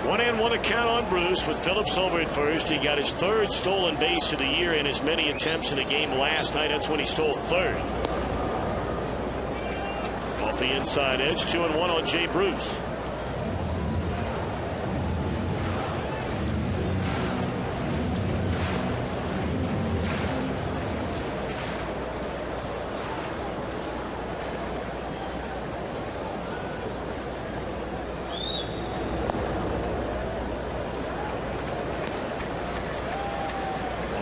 1-1 account on Bruce with Phillips over at first. He got his third stolen base of the year in as many attempts in a game last night. That's when he stole third. Off the inside edge, 2-1 on Jay Bruce.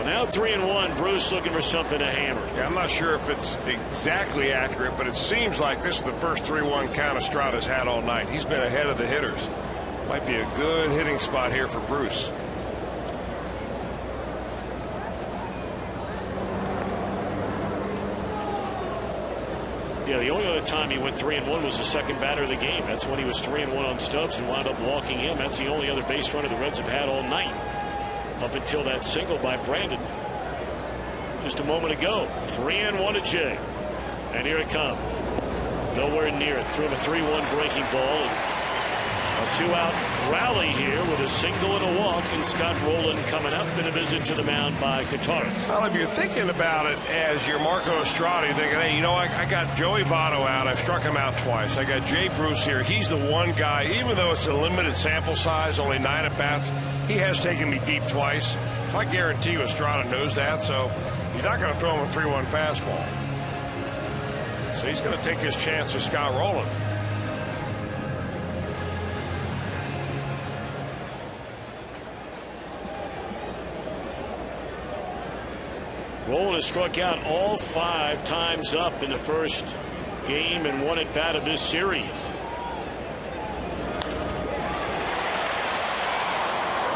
Now 3-1. Bruce looking for something to hammer. Yeah, I'm not sure if it's exactly accurate, but it seems like this is the first 3-1 count Estrada's had all night. He's been ahead of the hitters. Might be a good hitting spot here for Bruce. Yeah, the only other time he went 3-1 was the second batter of the game. That's when he was 3-1 on Stubbs and wound up walking in. That's the only other base runner the Reds have had all night, up until that single by Brandon just a moment ago. 3-1 to Jay. And here it comes. Nowhere near it. Threw him a 3-1 breaking ball. A 2-out rally here with a single and a walk, and Scott Rowland coming up in a visit to the mound by Kotaris. Well, if you're thinking about it as your Marco Estrada, you're thinking, hey, you know, I got Joey Votto out. I've struck him out twice. I got Jay Bruce here. He's the one guy, even though it's a limited sample size, only 9 at-bats, he has taken me deep twice. I guarantee you Estrada knows that, so he's not going to throw him a 3-1 fastball. So he's going to take his chance with Scott Rowland. Rowland has struck out all 5 times up in the first game and 1 at bat of this series.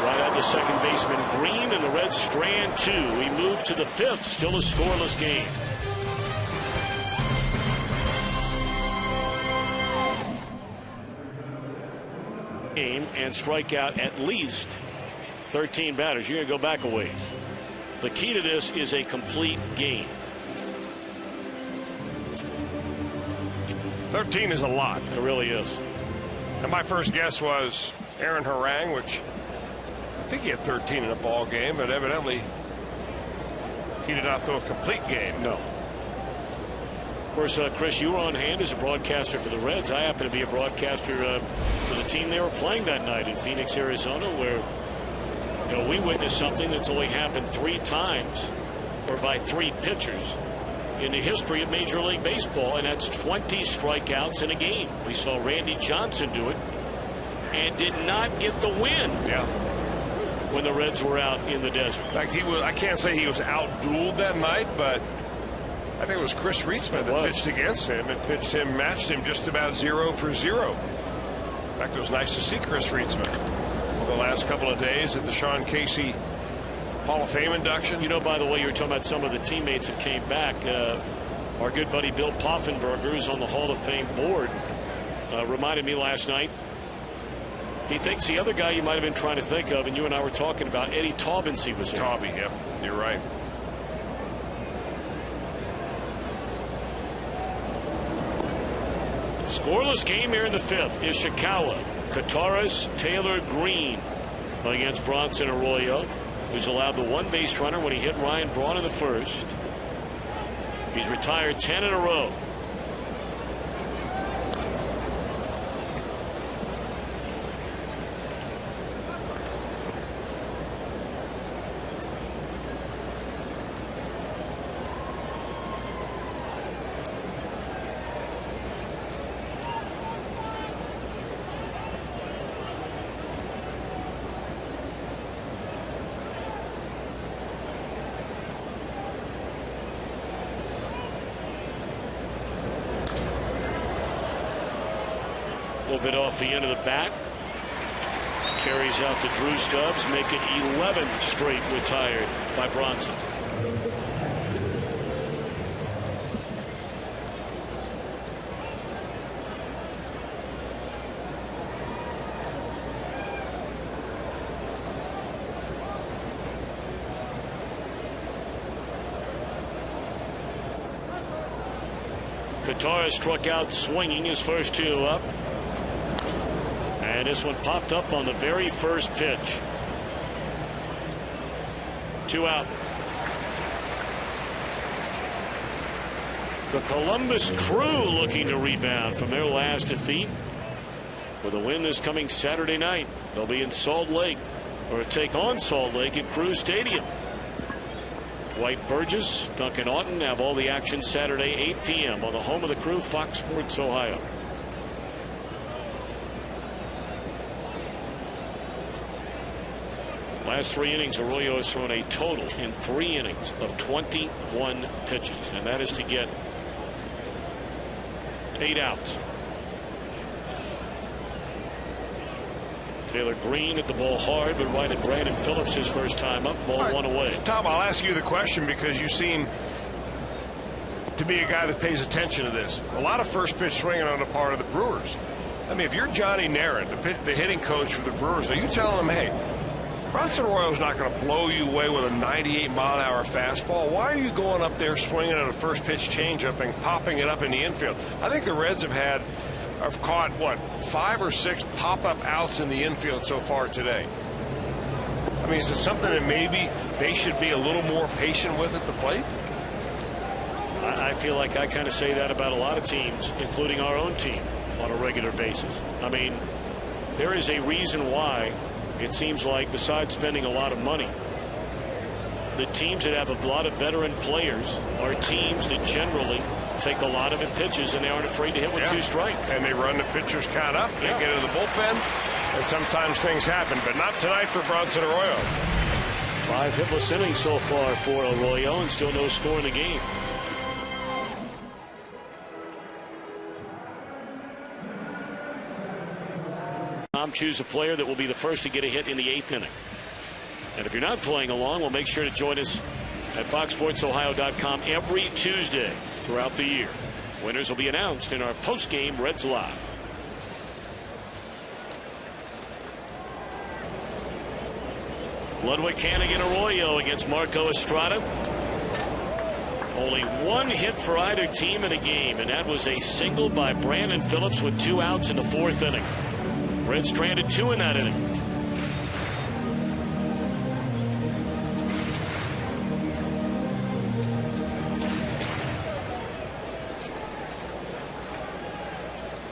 Right at the second baseman Green, and the Reds strand 2. We move to the 5th, still a scoreless game. And strike out at least 13 batters. You're going to go back a ways. The key to this is a complete game. 13 is a lot. It really is. And my first guess was Aaron Harang, which I think he had 13 in a ball game, but evidently he did not throw a complete game. No. Of course, Chris, you were on hand as a broadcaster for the Reds. I happen to be a broadcaster for the team they were playing that night in Phoenix, Arizona, where we witnessed something that's only happened 3 times, or by 3 pitchers, in the history of Major League Baseball, and that's 20 strikeouts in a game. We saw Randy Johnson do it and did not get the win. Yeah. When the Reds were out in the desert. In fact, I can't say he was out-dueled that night, but I think it was Chris Rietzman that pitched against him and matched him just about 0 for 0. In fact, it was nice to see Chris Rietzman the last couple of days at the Sean Casey Hall of Fame induction. You know, by the way, you were talking about some of the teammates that came back. Our good buddy Bill Poffenberger, who's on the Hall of Fame board, reminded me last night. He thinks the other guy you might have been trying to think of, and you and I were talking about, Eddie Taubensee was here. Taubie, yep, you're right. Scoreless game here in the 5th. Ishikawa, Kotaris, Taylor, Green against Bronson Arroyo, who's allowed the 1 base runner when he hit Ryan Braun in the first. He's retired 10 in a row. A little bit off the end of the bat. Carries out to Drew Stubbs, make it 11 straight retired by Bronson. Kotaris struck out swinging his first 2 up. And this one popped up on the very first pitch. 2 out. The Columbus Crew looking to rebound from their last defeat with a win this coming Saturday night. They'll be in Salt Lake, or take on Salt Lake at Crew Stadium. Dwight Burgess, Duncan Oughton have all the action Saturday 8 p.m. on the home of the Crew, Fox Sports Ohio. Last 3 innings, Arroyo has thrown a total in 3 innings of 21 pitches, and that is to get 8 outs. Taylor Green at the ball hard, but right at Brandon Phillips his first time up. Ball right, 1 away. Tom, I'll ask you the question because you seem to be a guy that pays attention to this. A lot of first pitch swinging on the part of the Brewers. I mean, if you're Johnny Naron, the hitting coach for the Brewers, are you telling him, hey, Bronson Arroyo's not going to blow you away with a 98-mile-an-hour fastball? Why are you going up there swinging at a first pitch changeup and popping it up in the infield? I think the Reds have caught, what, 5 or 6 pop-up outs in the infield so far today. I mean, is it something that maybe they should be a little more patient with at the plate? I feel like I kind of say that about a lot of teams, including our own team, on a regular basis. I mean, there is a reason why it seems like, besides spending a lot of money, the teams that have a lot of veteran players are teams that generally take a lot of pitches and they aren't afraid to hit with 2 strikes. And they run the pitcher's count up. They get into the bullpen, and sometimes things happen, but not tonight for Bronson Arroyo. 5 hitless innings so far for Arroyo, and still no score in the game. Choose a player that will be the first to get a hit in the 8th inning. And if you're not playing along, well, make sure to join us at foxsportsohio.com every Tuesday throughout the year. Winners will be announced in our post-game Reds Live. Ludwig, Hannigan, Arroyo against Marco Estrada. Only 1 hit for either team in a game, and that was a single by Brandon Phillips with 2 outs in the 4th inning. Reds stranded 2 in that inning.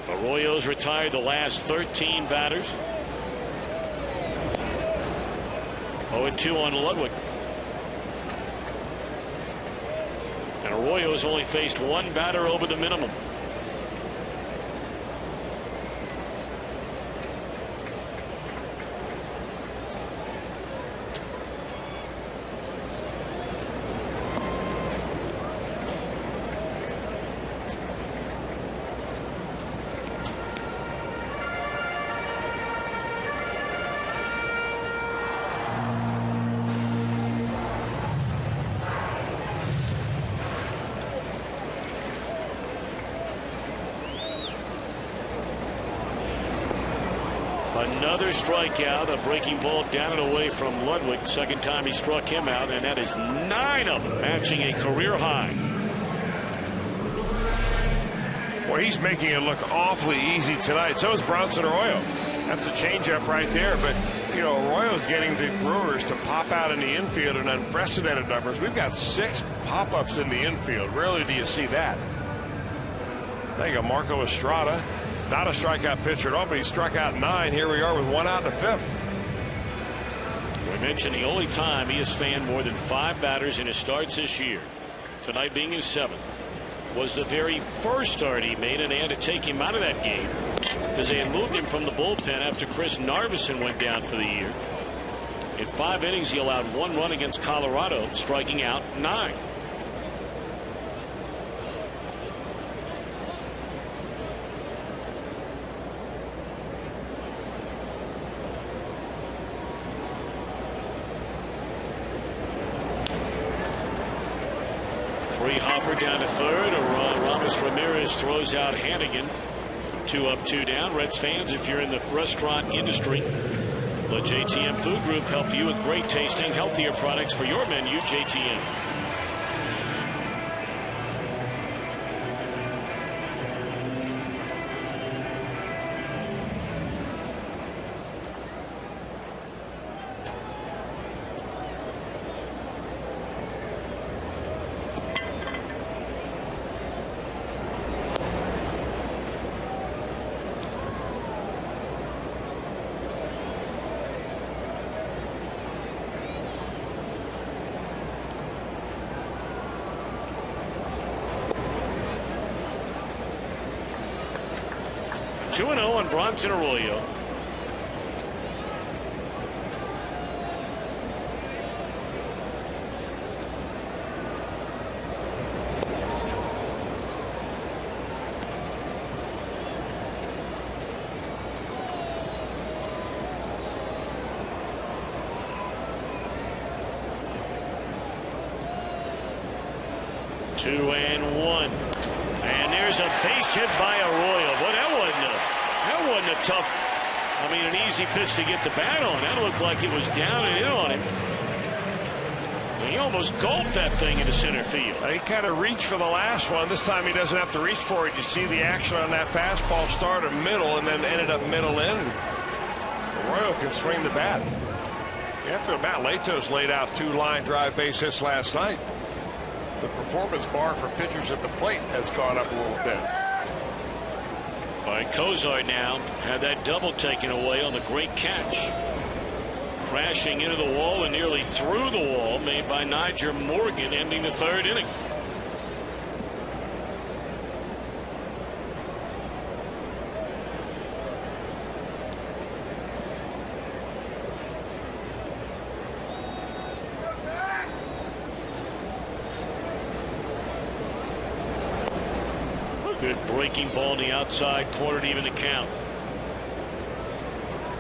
Arroyo's retired the last 13 batters. 0-2 on Ludwig. And Arroyo's only faced 1 batter over the minimum. Another strikeout, a breaking ball down and away from Ludwig. 2nd time he struck him out, and that is 9 of them, matching a career high. Well, he's making it look awfully easy tonight. So is Bronson Arroyo. That's a changeup right there. But, you know, Arroyo's getting the Brewers to pop out in the infield in unprecedented numbers. We've got 6 pop-ups in the infield. Rarely do you see that. There you go, Marco Estrada. Not a strikeout pitcher at all, but he struck out 9. Here we are with 1 out in the 5th. We mentioned the only time he has fanned more than 5 batters in his starts this year, tonight being his 7th, was the very first start he made, and they had to take him out of that game because they had moved him from the bullpen after Chris Narveson went down for the year. In 5 innings, he allowed 1 run against Colorado, striking out 9. Hopper down to 3rd. Ramos Ramirez throws out Hannigan. 2 up, 2 down. Reds fans, if you're in the restaurant industry, let JTM Food Group help you with great tasting, healthier products for your menu. JTM. 2-0 on Bronson Arroyo. Two and one. And there's a base hit by Arroyo. Boy, that wasn't a tough, an easy pitch to get the bat on. That looked like it was down and in on him. And he almost golfed that thing into center field. He kind of reached for the last one. This time he doesn't have to reach for it. You see the action on that fastball started middle and then ended up middle in. Arroyo can swing the bat. After the bat, Latos laid out 2 line drive base hits last night. The performance bar for pitchers at the plate has gone up a little bit. All right, Kozar now had that double taken away on the great catch. Crashing into the wall and nearly through the wall, made by Niger Morgan, ending the 3rd inning. Good breaking ball in the outside corner to even the count.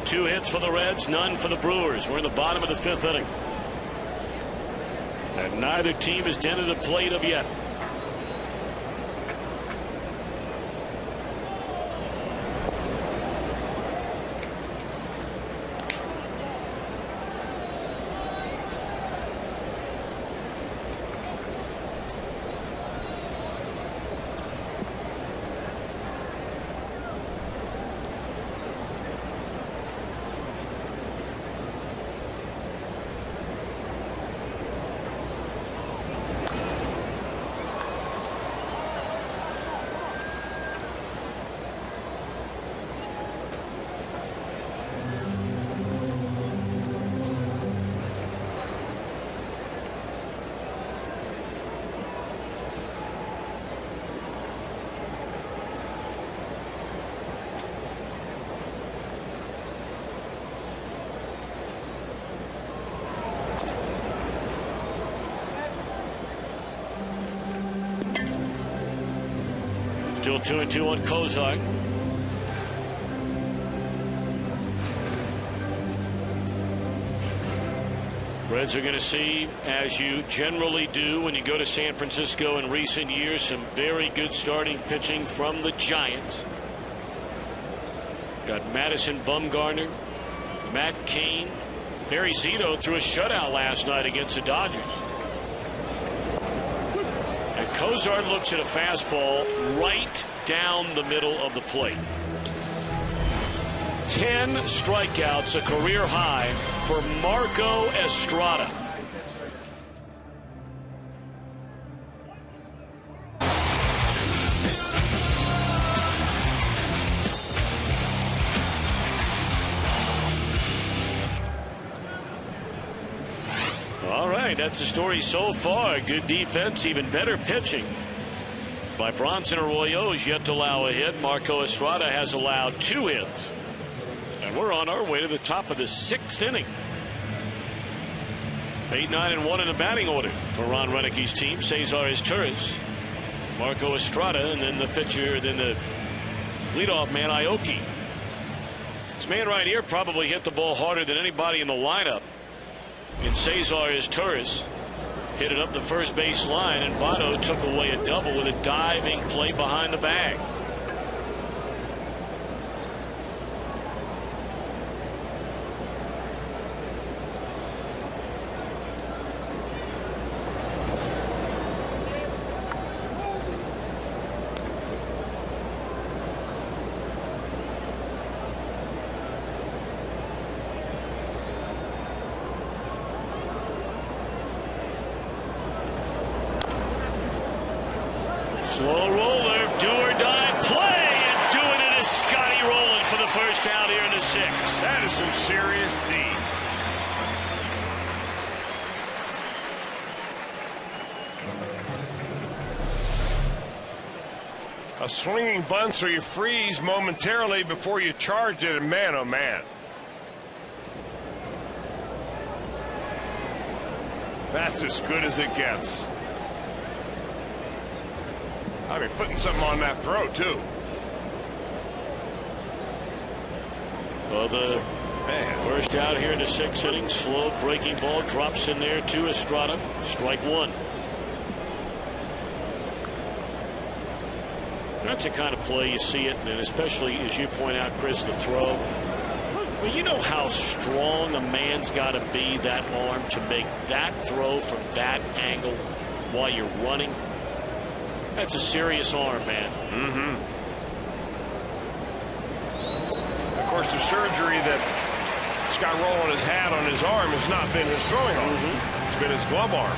2 hits for the Reds, none for the Brewers. We're in the bottom of the 5th inning. And neither team has dented the plate of yet. Still 2-2 on Kozar. Reds are going to see, as you generally do when you go to San Francisco in recent years, some very good starting pitching from the Giants. Got Madison Bumgarner, Matt Cain, Barry Zito threw a shutout last night against the Dodgers. And Kozar looks at a fastball right down the middle of the plate. 10 strikeouts, a career high for Marco Estrada. All right, that's the story so far. Good defense, even better pitching by Bronson Arroyo, is yet to allow a hit. Marco Estrada has allowed 2 hits. And we're on our way to the top of the 6th inning. 8-9-1 in the batting order for Ron Renicke's team. Cesar Izturis, Marco Estrada, and then the pitcher, then the leadoff man, Aoki. This man right here probably hit the ball harder than anybody in the lineup. And Cesar Izturis hit it up the first base line, and Votto took away a double with a diving play behind the bag. Slow roller, do or die play, and doing it is Scotty Rowland for the first out here in the 6th. That is some serious D. a swinging bunt, so you freeze momentarily before you charge it, and man, oh man. That's as good as it gets. I mean, putting something on that throw, too. So the first out here in the 6th inning. Slow breaking ball drops in there to Estrada. Strike one. That's the kind of play you see it, and especially as you point out, Chris, the throw. Well, you know how strong a man's got to be, that arm, to make that throw from that angle while you're running. That's a serious arm, man. Of course, the surgery that Scott Rowland has had on his arm has not been his throwing arm. It's been his glove arm.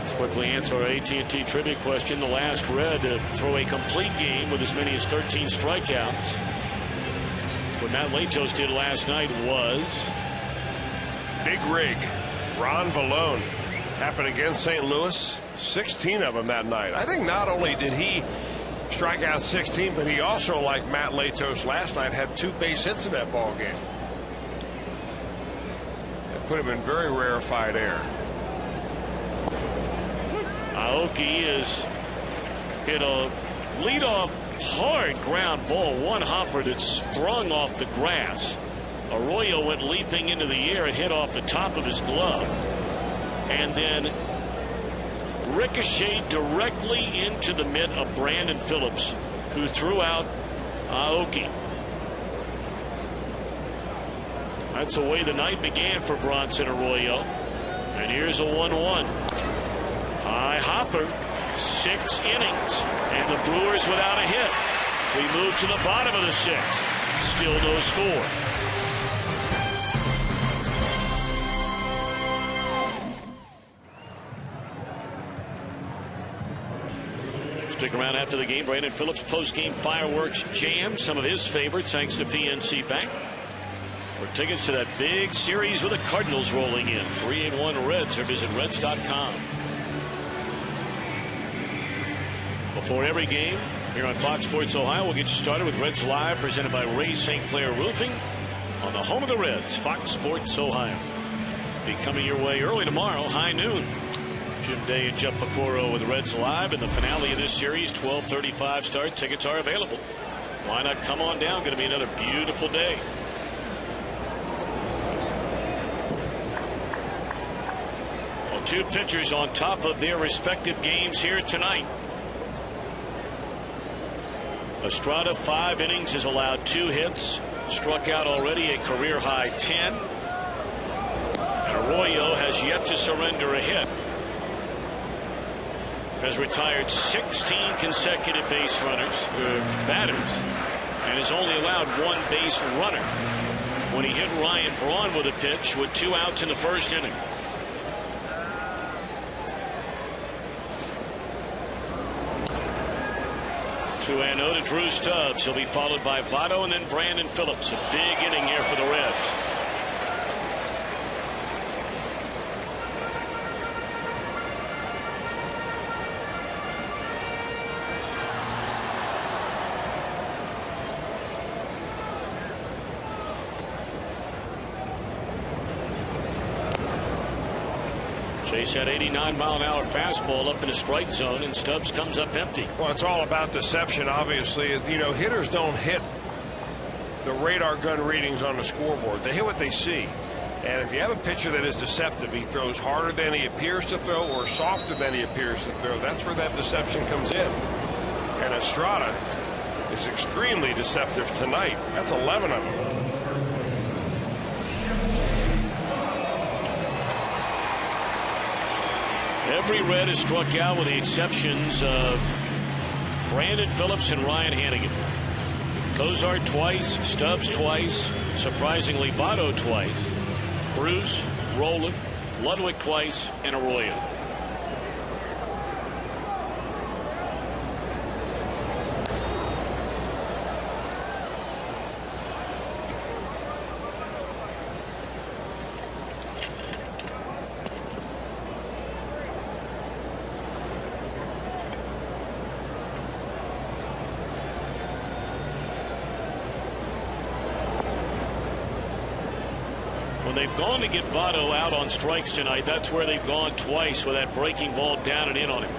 Let's quickly answer our AT&T trivia question. The last Red to throw a complete game with as many as 13 strikeouts. What Matt Latos did last night was Big Rig, Ron Valone. Happened against St. Louis. 16 of them that night. I think not only did he strike out 16, but he also, like Matt Latos last night, had 2 base hits in that ball game. That put him in very rarefied air. Aoki has hit a leadoff hard ground ball, one hopper that sprung off the grass. Arroyo went leaping into the air and hit off the top of his glove, and then ricocheted directly into the mitt of Brandon Phillips, who threw out Aoki. That's the way the night began for Bronson Arroyo. And here's a 1-1. High hopper, 6 innings, and the Brewers without a hit. We move to the bottom of the 6th. Still no score. Stick around after the game. Brandon Phillips post-game fireworks jam. Some of his favorites thanks to PNC Bank. For tickets to that big series with the Cardinals rolling in. 3-1 Reds, or visit Reds.com. Before every game here on Fox Sports Ohio, we'll get you started with Reds Live, presented by Ray St. Clair Roofing on the home of the Reds, Fox Sports Ohio. Be coming your way early tomorrow, high noon. Jim Day and Jeff Pecoro with Reds Live, and the finale of this series, 12:35 start. Tickets are available. Why not come on down? Going to be another beautiful day. Well, 2 pitchers on top of their respective games here tonight. Estrada, 5 innings, has allowed 2 hits, struck out already a career high 10. And Arroyo has yet to surrender a hit. Has retired 16 consecutive batters, and has only allowed 1 base runner when he hit Ryan Braun with a pitch with 2 outs in the 1st inning. To to Drew Stubbs. He'll be followed by Votto and then Brandon Phillips. A big inning here for the Reds. Chase had 89-mile-an-hour fastball up in the strike zone, and Stubbs comes up empty. Well, it's all about deception, obviously. You know, hitters don't hit the radar gun readings on the scoreboard. They hit what they see. And if you have a pitcher that is deceptive, he throws harder than he appears to throw or softer than he appears to throw. That's where that deception comes in. And Estrada is extremely deceptive tonight. That's 11 of them. Every Red has struck out with the exceptions of Brandon Phillips and Ryan Hannigan. Cozart twice, Stubbs twice, surprisingly Votto twice, Bruce, Rowland, Ludwig twice, and Arroyo. When they've gone to get Votto out on strikes tonight, that's where they've gone twice with that breaking ball down and in on him.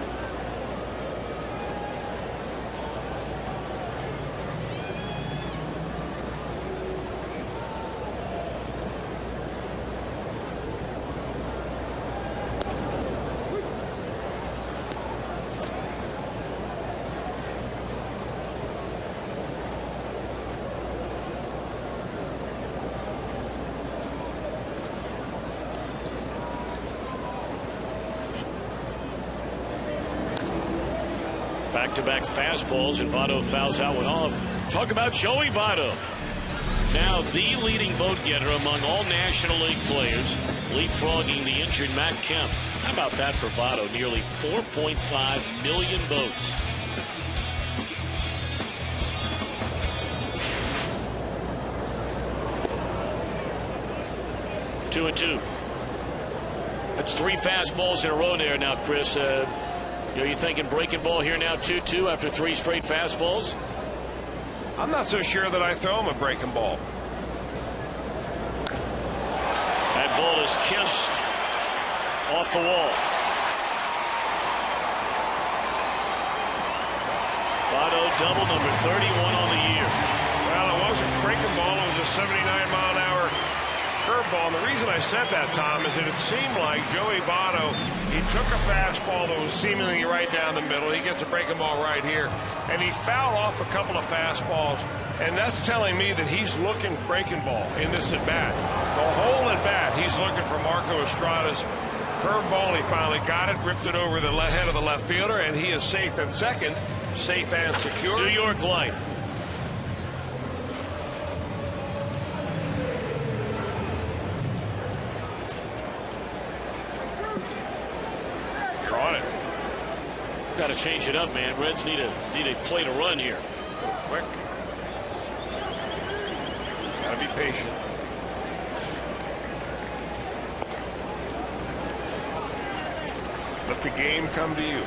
Back-to-back fastballs, and Votto fouls out one off. Talk about Joey Votto. Now the leading vote getter among all National League players, leapfrogging the injured Matt Kemp. How about that for Votto? Nearly 4.5 million votes. Two and two. That's 3 fastballs in a row there now, Chris. Are you thinking breaking ball here now, 2-2 after 3 straight fastballs? I'm not so sure that I throw him a breaking ball. That ball is kissed off the wall. Votto double, number 31 on the year. Well, it wasn't a breaking ball. It was a 79-mile-an-hour curveball. And the reason I said that, Tom, is that it seemed like Joey Votto, he took a fastball that was seemingly right down the middle. He gets a breaking ball right here, and he fouled off a couple of fastballs, and that's telling me that he's looking breaking ball in this at-bat. The whole at-bat, he's looking for Marco Estrada's curveball. He finally got it, ripped it over the head of the left fielder, and he is safe at second, safe and secure. New York life. Got to change it up, man. Reds need a play to run here. Quick. Got to be patient. Let the game come to you.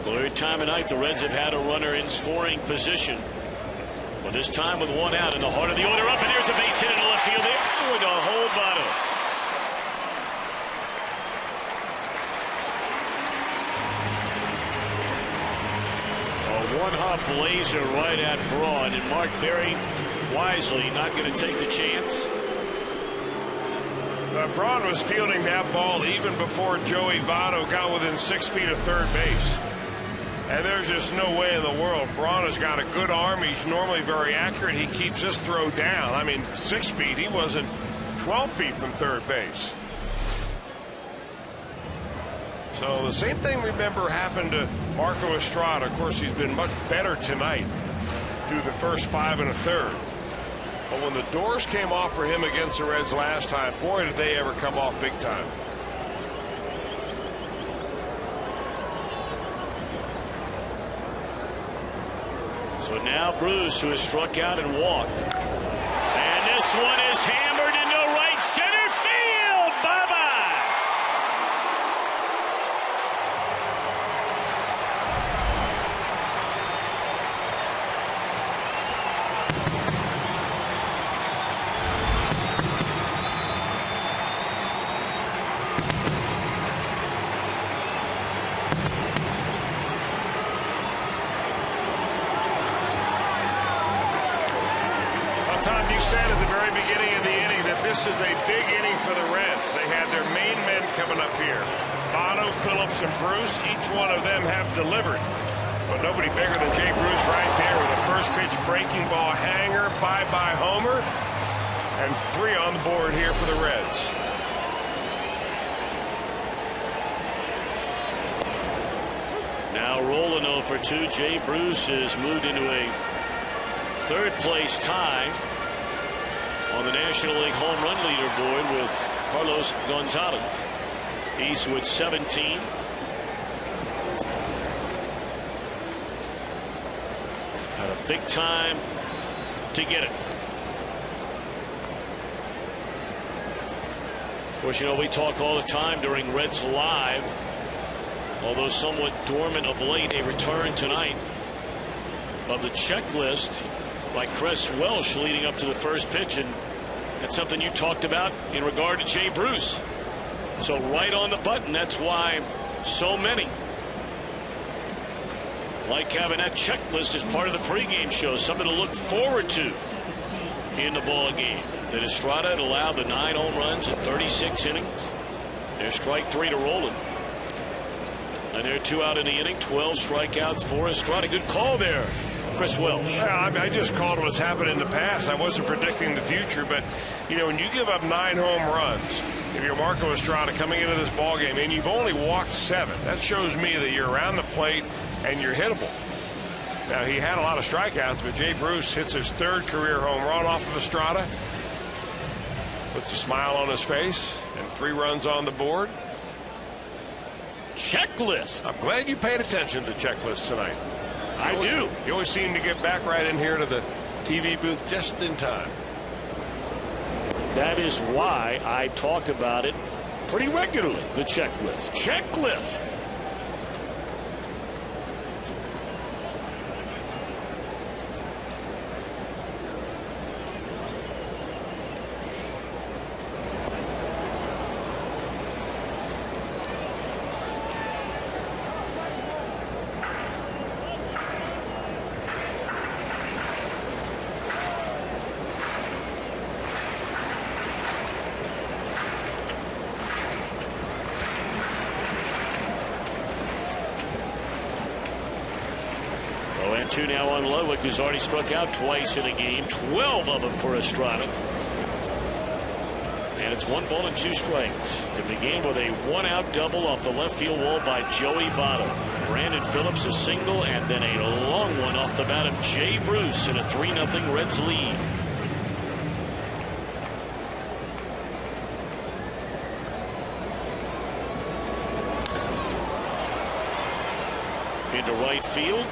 Third time tonight the Reds have had a runner in scoring position. But this time with one out in the heart of the order. Up, and here's a base hit into left field there with a hold Votto. A one-hop laser right at Braun, and Mark Berry wisely not going to take the chance. Braun was fielding that ball even before Joey Votto got within 6 feet of third base. And there's just no way in the world. Braun has got a good arm. He's normally very accurate. He keeps his throw down. I mean, 6 feet. He wasn't 12 feet from third base. So the same thing, remember, happened to Marco Estrada. Of course, he's been much better tonight through the first 5 1/3. But when the doors came off for him against the Reds last time, boy, did they ever come off big time. So now Bruce, who has struck out and walked. And this one is hammered into right center field. Bye-bye. This is a big inning for the Reds. They had their main men coming up here. Votto, Phillips, and Bruce, each one of them have delivered. But nobody bigger than Jay Bruce right there with a first pitch breaking ball hanger, bye-bye homer, and 3 on the board here for the Reds. Now rolling 0 for 2. Jay Bruce is moved into a third-place tie on the National League home run leaderboard with Carlos Gonzalez. He's with 17. Had a big time to get it. course, you know, we talk all the time during Reds Live, although somewhat dormant of late, a return tonight of the checklist by Chris Welsh leading up to the first pitch, and that's something you talked about in regard to Jay Bruce. So right on the button. That's why so many like having that checklist as part of the pregame show, something to look forward to in the ball game. That Estrada had allowed the 9 home runs in 36 innings. There's strike 3 to Roland. And there are 2 out in the inning. 12 strikeouts for Estrada. Good call there, Chris Welsh. Yeah, I just called what's happened in the past. I wasn't predicting the future, but you know, when you give up 9 home runs, if you're Marco Estrada coming into this ball game and you've only walked 7, that shows me that you're around the plate and you're hittable. Now, he had a lot of strikeouts, but Jay Bruce hits his 3rd career home run off of Estrada. Puts a smile on his face, and 3 runs on the board. Checklist. I'm glad you paid attention to checklists tonight. I do. You always seem to get back right in here to the TV booth just in time. That is why I talk about it pretty regularly, the checklist. Checklist. Two now on Ludwig, who's already struck out twice in a game. 12 of them for Estrada. And it's 1 ball and 2 strikes to begin with a 1-out double off the left field wall by Joey Votto. Brandon Phillips a single, and then a long one off the bat of Jay Bruce in a 3-0 Reds lead. Into right field.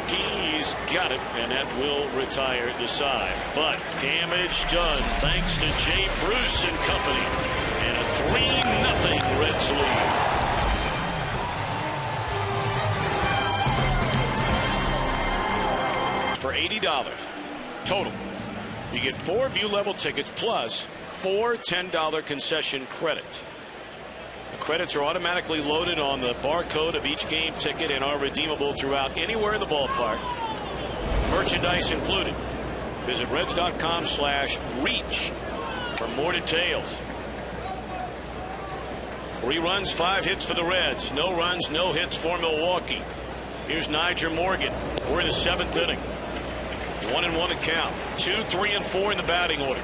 He's got it, and that will retire the side. But damage done thanks to Jay Bruce and company. And a 3-0 Reds lead. For $80 total, you get 4 view level tickets plus 4 $10 concession credits. The credits are automatically loaded on the barcode of each game ticket and are redeemable throughout anywhere in the ballpark. Merchandise included. Visit Reds.com/reach for more details. 3 runs, 5 hits for the Reds. No runs, no hits for Milwaukee. Here's Nyjer Morgan. We're in the 7th inning. 1-1 to count. 2, 3, and 4 in the batting order.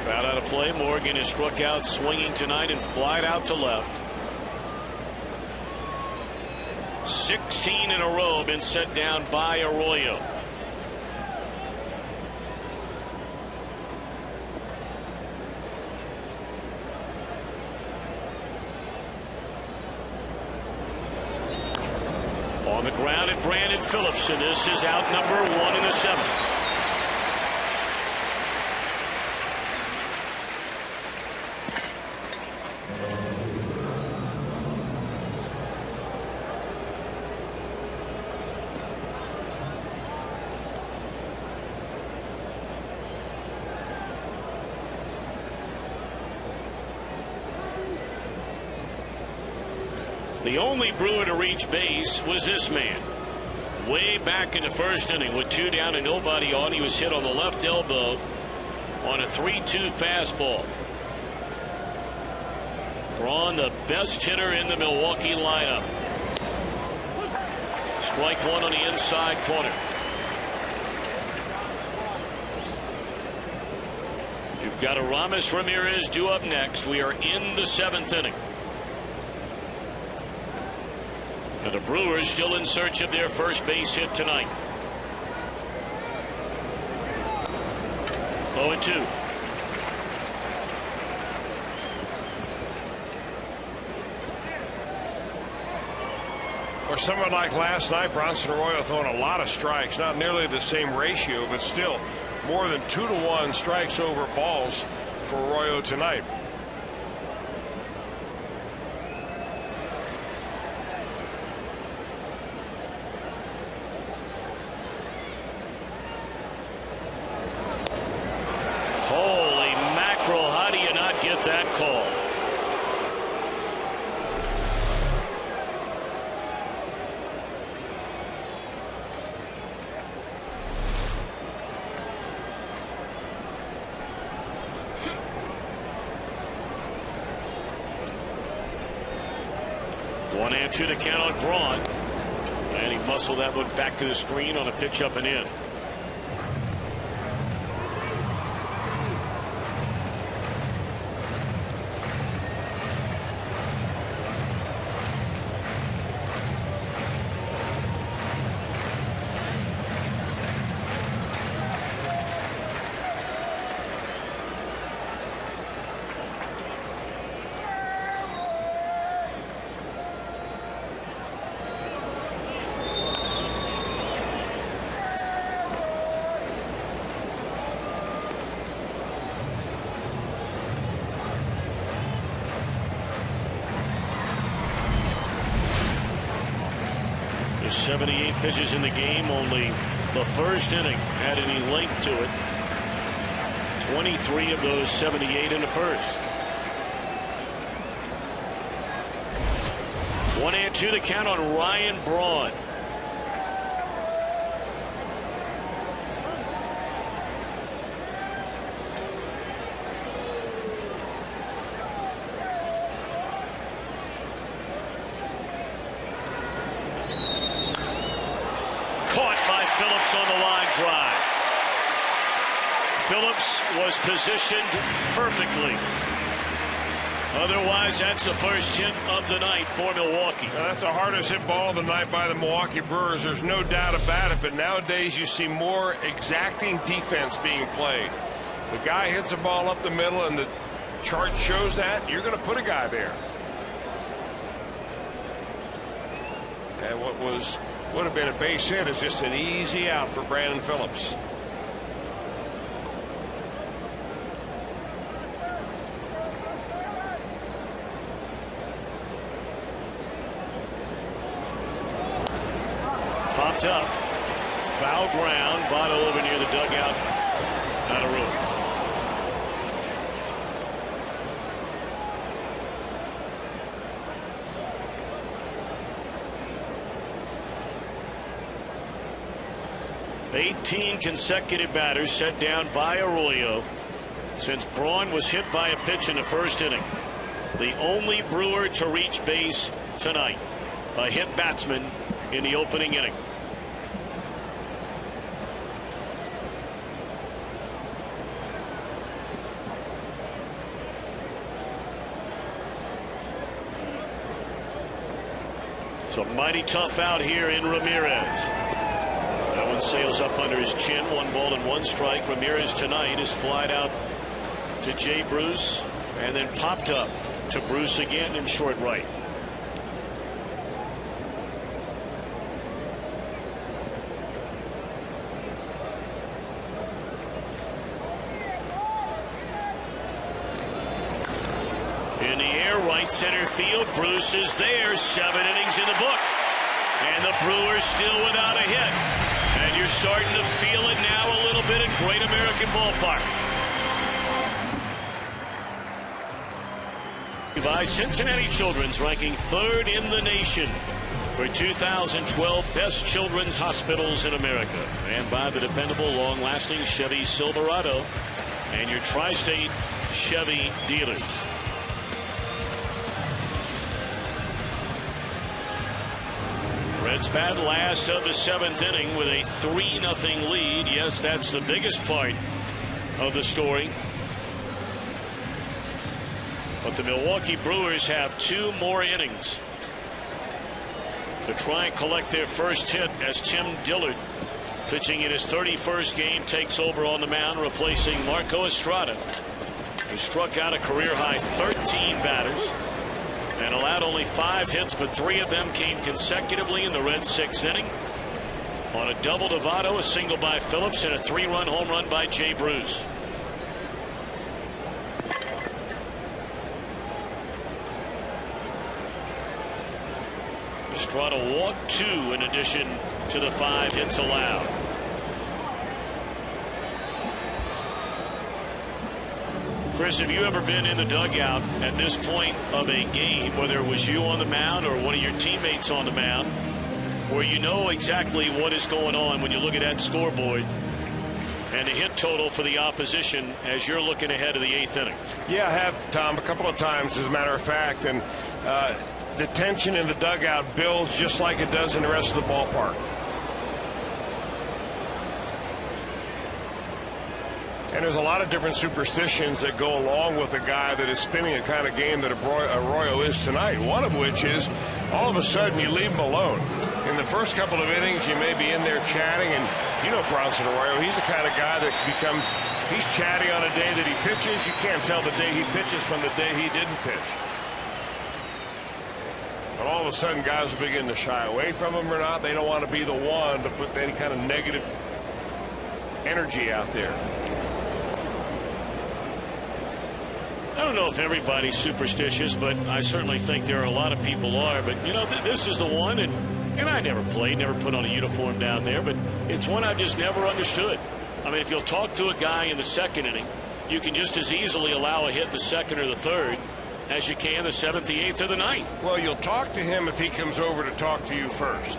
Foul out of play. Morgan is struck out swinging tonight and flied out to left. 16 in a row been set down by Arroyo. On the ground at Brandon Phillips, and this is out number 1 in the 7th. The only Brewer to reach base was this man. Way back in the 1st inning with 2 down and nobody on. He was hit on the left elbow on a 3-2 fastball. Braun, the best hitter in the Milwaukee lineup. Strike 1 on the inside corner. You've got Aramis Ramirez due up next. We are in the 7th inning. And the Brewers still in search of their first base hit tonight. 0-2. Or someone like last night, Bronson Arroyo throwing a lot of strikes, not nearly the same ratio, but still more than 2-to-1 strikes over balls for Arroyo tonight. Holy mackerel, how do you not get that call? One and two to count on Braun, and he muscled that one back to the screen on a pitch up and in. There's 78 pitches in the game. Only the first inning had any length to it. 23 of those 78 in the first. 1-2 to count on Ryan Braun. Caught by Phillips on the line drive. Phillips was positioned perfectly. Otherwise, that's the first hit of the night for Milwaukee. Now, that's the hardest hit ball of the night by the Milwaukee Brewers. There's no doubt about it. But nowadays, you see more exacting defense being played. The guy hits a ball up the middle, and the chart shows that, you're going to put a guy there. And what would have been a base hit is just an easy out for Brandon Phillips. Popped up. Foul ground. Votto over near the dugout. Not a room. Eighteen consecutive batters set down by Arroyo since Braun was hit by a pitch in the first inning. The only Brewer to reach base tonight. A hit batsman in the opening inning. So mighty tough out here in Ramirez. That one sails up under his chin. 1-1 strike. Ramirez tonight is flied out to Jay Bruce and then popped up to Bruce again in short right. In the air, right center field. Bruce is there. 7 innings in the book. And the Brewers still without a hit. And you're starting to feel it now a little bit at Great American Ballpark. By Cincinnati Children's, ranking 3rd in the nation for 2012 Best Children's Hospitals in America. And by the dependable, long-lasting Chevy Silverado and your Tri-State Chevy dealers. Reds bat last of the 7th inning with a 3-0 lead. Yes, that's the biggest part of the story. But the Milwaukee Brewers have 2 more innings to try and collect their first hit as Tim Dillard, pitching in his 31st game, takes over on the mound, replacing Marco Estrada, who struck out a career-high 13 batters. and allowed only 5 hits, but 3 of them came consecutively in the Reds' 6th inning. On a double to Votto, a single by Phillips, and a 3-run home run by Jay Bruce. Estrada walked 2 in addition to the 5 hits allowed. Chris, have you ever been in the dugout at this point of a game, whether it was you on the mound or one of your teammates on the mound, where you know exactly what is going on when you look at that scoreboard and the hit total for the opposition as you're looking ahead of the 8th inning? Yeah, I have, Tom, a couple of times, as a matter of fact. And the tension in the dugout builds just like it does in the rest of the ballpark. And there's a lot of different superstitions that go along with a guy that is spinning a kind of game that Arroyo is tonight. One of which is all of a sudden you leave him alone. In the first couple of innings, you may be in there chatting, and you know Bronson Arroyo, he's the kind of guy that he's chatty on a day that he pitches. You can't tell the day he pitches from the day he didn't pitch. But all of a sudden, guys will begin to shy away from him or not. They don't want to be the one to put any kind of negative energy out there. I don't know if everybody's superstitious, but I certainly think there are a lot of people are. But, you know, this is the one, and I never played, never put on a uniform down there, but it's one I've just never understood. I mean, if you'll talk to a guy in the 2nd inning, you can just as easily allow a hit in the 2nd or the 3rd as you can the 7th, the 8th, or the 9th. Well, you'll talk to him if he comes over to talk to you first.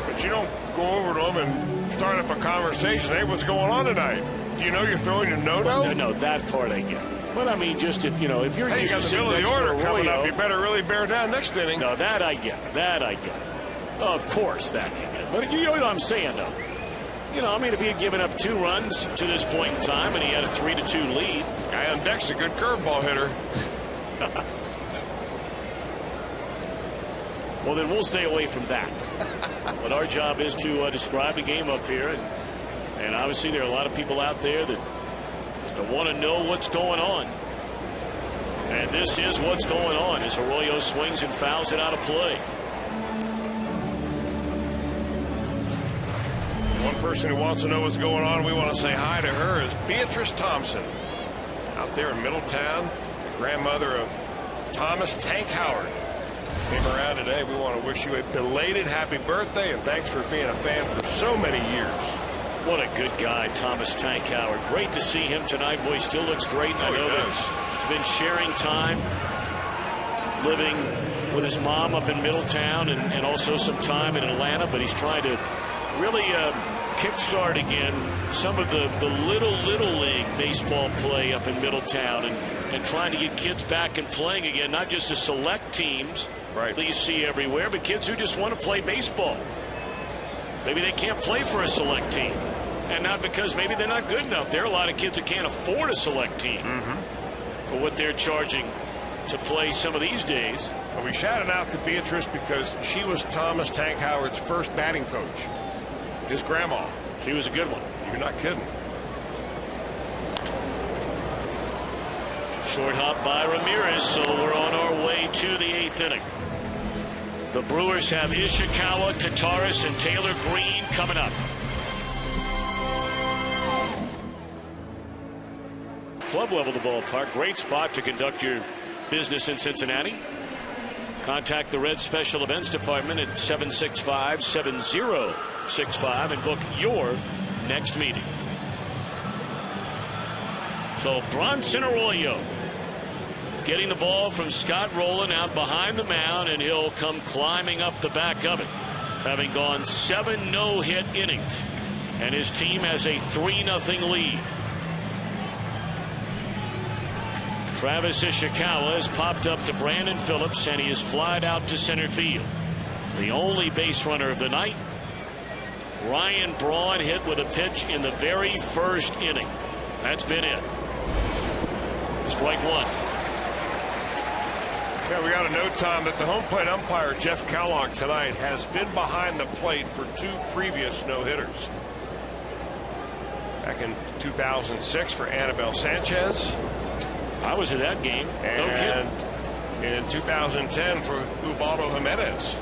But you don't go over to him and start up a conversation. Hey, what's going on tonight? Do you know you're throwing your no-no? No, that part I get. But I mean, just if you're hey, you got the middle of the order coming up, you better really bear down next inning. No, that I get. That I get. Oh, of course, that I get. But you know what I'm saying, though. You know, I mean, if he had given up 2 runs to this point in time and he had a 3-2 lead. This guy on deck's a good curveball hitter. Well, then we'll stay away from that. But our job is to describe the game up here. And obviously there are a lot of people out there that want to know what's going on. And this is what's going on as Arroyo swings and fouls it out of play. One person who wants to know what's going on, we want to say hi to her, is Beatrice Thompson. Out there in Middletown, the grandmother of Thomas Tank Howard. Came around today. We want to wish you a belated happy birthday, and thanks for being a fan for so many years. What a good guy, Thomas Tank Howard. Great to see him tonight. Boy, he still looks great. I know that he's been sharing time living with his mom up in Middletown and also some time in Atlanta, but he's trying to really kickstart again some of the little league baseball play up in Middletown and trying to get kids back and playing again, not just the select teams that you see everywhere, but kids who just want to play baseball. Maybe they can't play for a select team, and not because maybe they're not good enough. There are a lot of kids that can't afford a select team for what they're charging to play some of these days. Well, we shouted out to Beatrice because she was Thomas Tank Howard's first batting coach. His grandma. She was a good one. You're not kidding. Short hop by Ramirez, so we're on our way to the 8th inning. The Brewers have Ishikawa, Kataris, and Taylor Green coming up. Club level the ballpark. Great spot to conduct your business in Cincinnati. Contact the Reds Special Events Department at 765-7065 and book your next meeting. So Bronson Arroyo getting the ball from Scott Rowland out behind the mound, and he'll come climbing up the back of it, having gone 7 no-hit innings, and his team has a 3-0 lead. Travis Ishikawa has popped up to Brandon Phillips, and he is flied out to center field. The only base runner of the night, Ryan Braun, hit with a pitch in the very first inning. That's been it. Strike 1. Yeah, we got to note, Tom, that the home plate umpire, Jeff Kellogg, tonight has been behind the plate for 2 previous no-hitters. Back in 2006 for Anibal Sanchez. I was at that game. No kidding. in 2010 for Ubaldo Jimenez.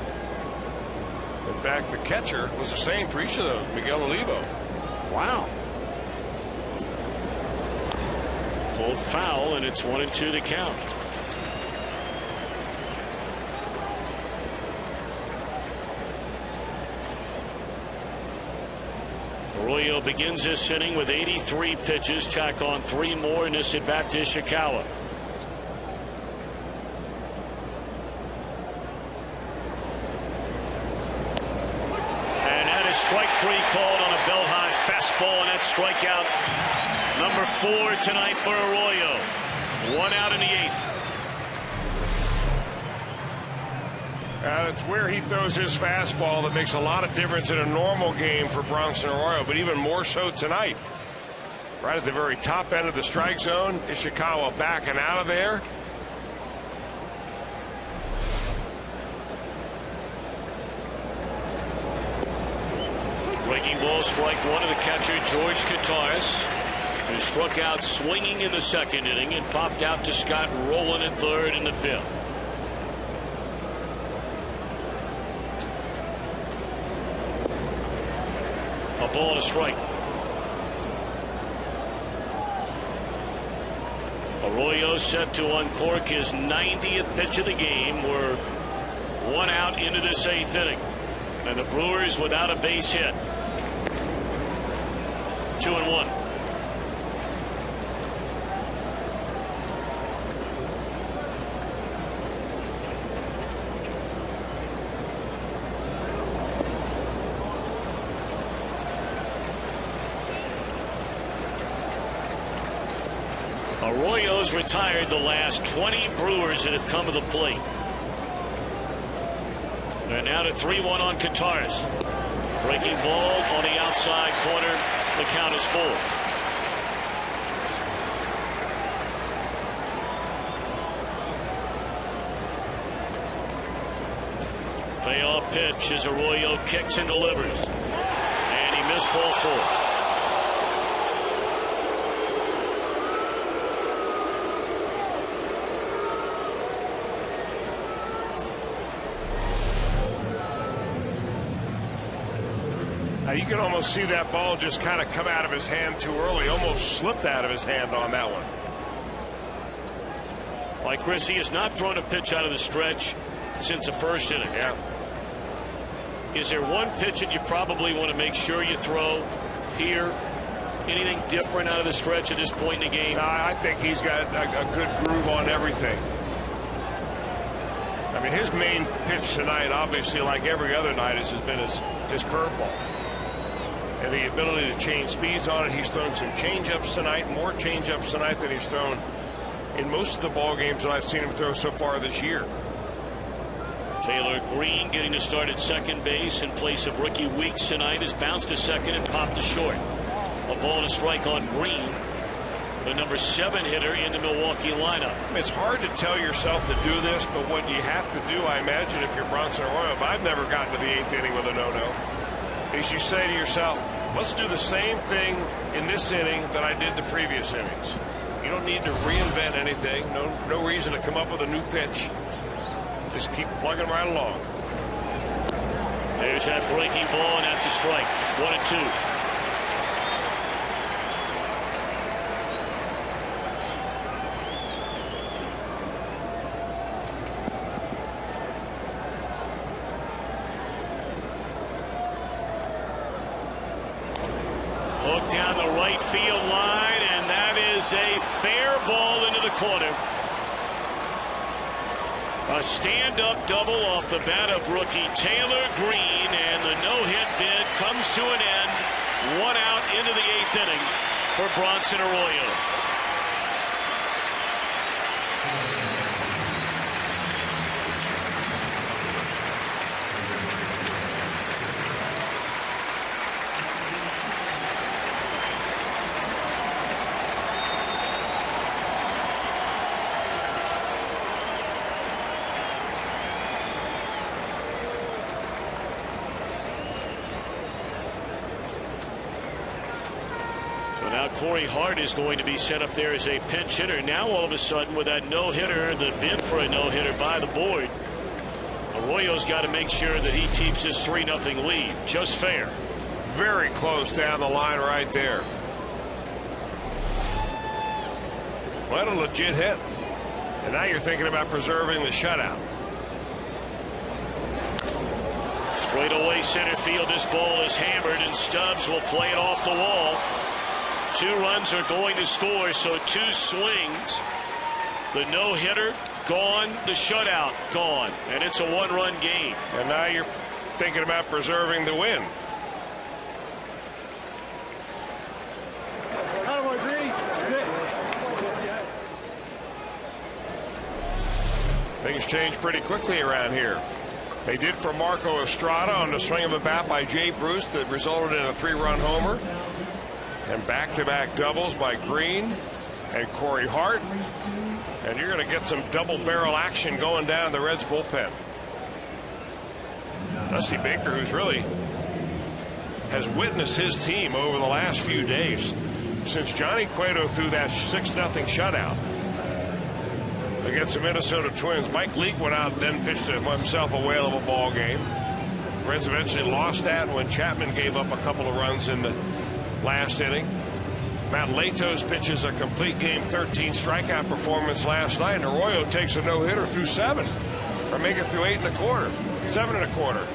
In fact, the catcher was the same for each of those, Miguel Olivo. Wow. Pulled foul, and it's 1-2 to count. Arroyo begins this inning with 83 pitches. Tack on 3 more, and this at bat to Ishikawa. And that is strike 3 called on a bell high fastball, and that's strikeout number 4 tonight for Arroyo. 1 out in the 8th. It's where he throws his fastball that makes a lot of difference in a normal game for Bronson Arroyo, but even more so tonight. Right at the very top end of the strike zone, Ishikawa backing out of there. Breaking ball, strike 1 of the catcher, George Kataris, who struck out swinging in the 2nd inning and popped out to Scott Rowland at 3rd in the 5th. A ball and a strike. Arroyo set to uncork his 90th pitch of the game. We're 1 out into this 8th inning, and the Brewers without a base hit. 2-1. Arroyo's retired the last 20 Brewers that have come to the plate. And now to 3-1 on Kataris. Breaking ball on the outside corner. The count is full. Payoff pitch as Arroyo kicks and delivers. And he missed ball 4. You can almost see that ball just kind of come out of his hand too early. Almost slipped out of his hand on that one. Like Chris, he has not thrown a pitch out of the stretch since the 1st inning. Yeah. Is there one pitch that you probably want to make sure you throw here? Anything different out of the stretch at this point in the game? I think he's got a good groove on everything. I mean, his main pitch tonight, obviously, like every other night, has been his curveball. And the ability to change speeds on it. He's thrown some changeups tonight, more changeups tonight than he's thrown in most of the ball games that I've seen him throw so far this year. Taylor Green getting to start at second base in place of Ricky Weeks tonight has bounced to second and popped to short. A ball and a strike on Green, the number 7 hitter in the Milwaukee lineup. It's hard to tell yourself to do this, but what you have to do, I imagine, if you're Bronson Arroyo, I've never gotten to the 8th inning with a no-no, is you say to yourself, let's do the same thing in this inning that I did the previous innings. You don't need to reinvent anything. No reason to come up with a new pitch. Just keep plugging right along. There's that breaking ball, and that's a strike. 1-2. Hook down the right field line, and that is a fair ball into the corner. A stand-up double off the bat of rookie Taylor Green, and the no-hit bid comes to an end. 1 out into the 8th inning for Bronson Arroyo. Now Corey Hart is going to be set up there as a pinch hitter. Now all of a sudden with that no-hitter, the bid for a no-hitter by the board, Arroyo's got to make sure that he keeps his 3-0 lead. Just fair. Very close down the line right there. What a legit hit. And now you're thinking about preserving the shutout. Straight away center field. This ball is hammered, and Stubbs will play it off the wall. 2 runs are going to score, so 2 swings. The no-hitter gone, the shutout gone, and it's a 1-run game. And now you're thinking about preserving the win. Things change pretty quickly around here. They did for Marco Estrada on the swing of a bat by Jay Bruce that resulted in a 3-run homer. And back-to-back doubles by Green and Corey Hart. And you're going to get some double-barrel action going down the Reds bullpen. Dusty Baker, who's really has witnessed his team over the last few days since Johnny Cueto threw that 6-0 shutout against the Minnesota Twins. Mike Leake went out and then pitched himself a whale of a ball game. Reds eventually lost that when Chapman gave up a couple of runs in the last inning. Matt Latos pitches a complete game 13 strikeout performance last night, and Arroyo takes a no-hitter through 7, or make it through 8 1/4, 7 1/4.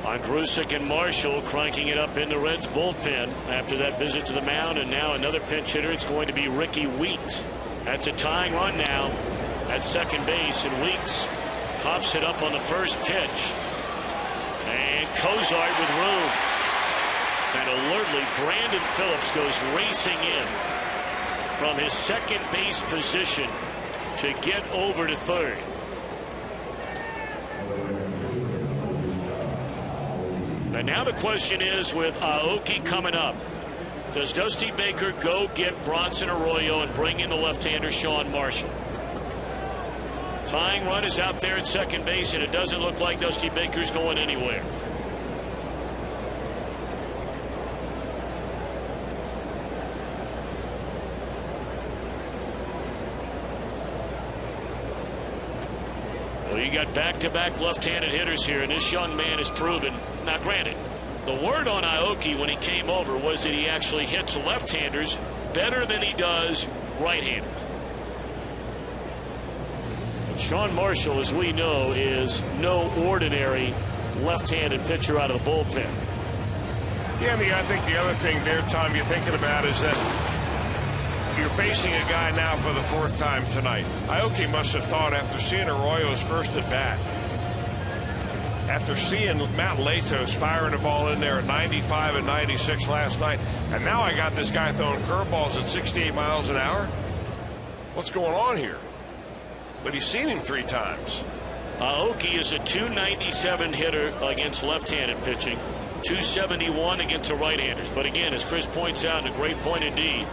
Andrusik and Marshall cranking it up in the Reds bullpen after that visit to the mound, and now another pinch hitter. It's going to be Ricky Weeks. That's a tying run now at second base, and Weeks pops it up on the first pitch, and Cozart with room, and alertly Brandon Phillips goes racing in from his second base position to get over to third. And now the question is, with Aoki coming up, does Dusty Baker go get Bronson Arroyo and bring in the left-hander Sean Marshall? Tying run is out there at second base, and it doesn't look like Dusty Baker's going anywhere. Well, you got back-to-back left-handed hitters here, and this young man has proven. Now, granted, the word on Aoki when he came over was that he actually hits left-handers better than he does right-handers. Sean Marshall, as we know, is no ordinary left-handed pitcher out of the bullpen. Yeah, I mean, I think the other thing there, Tom, you're thinking about is that you're facing a guy now for the 4th time tonight. Aoki must have thought, after seeing Arroyo's first at bat, after seeing Matt Latos firing the ball in there at 95 and 96 last night, and now I got this guy throwing curveballs at 68 miles an hour. What's going on here? But he's seen him 3 times. Aoki is a .297 hitter against left-handed pitching, .271 against the right-handers. But again, as Chris points out, and a great point indeed,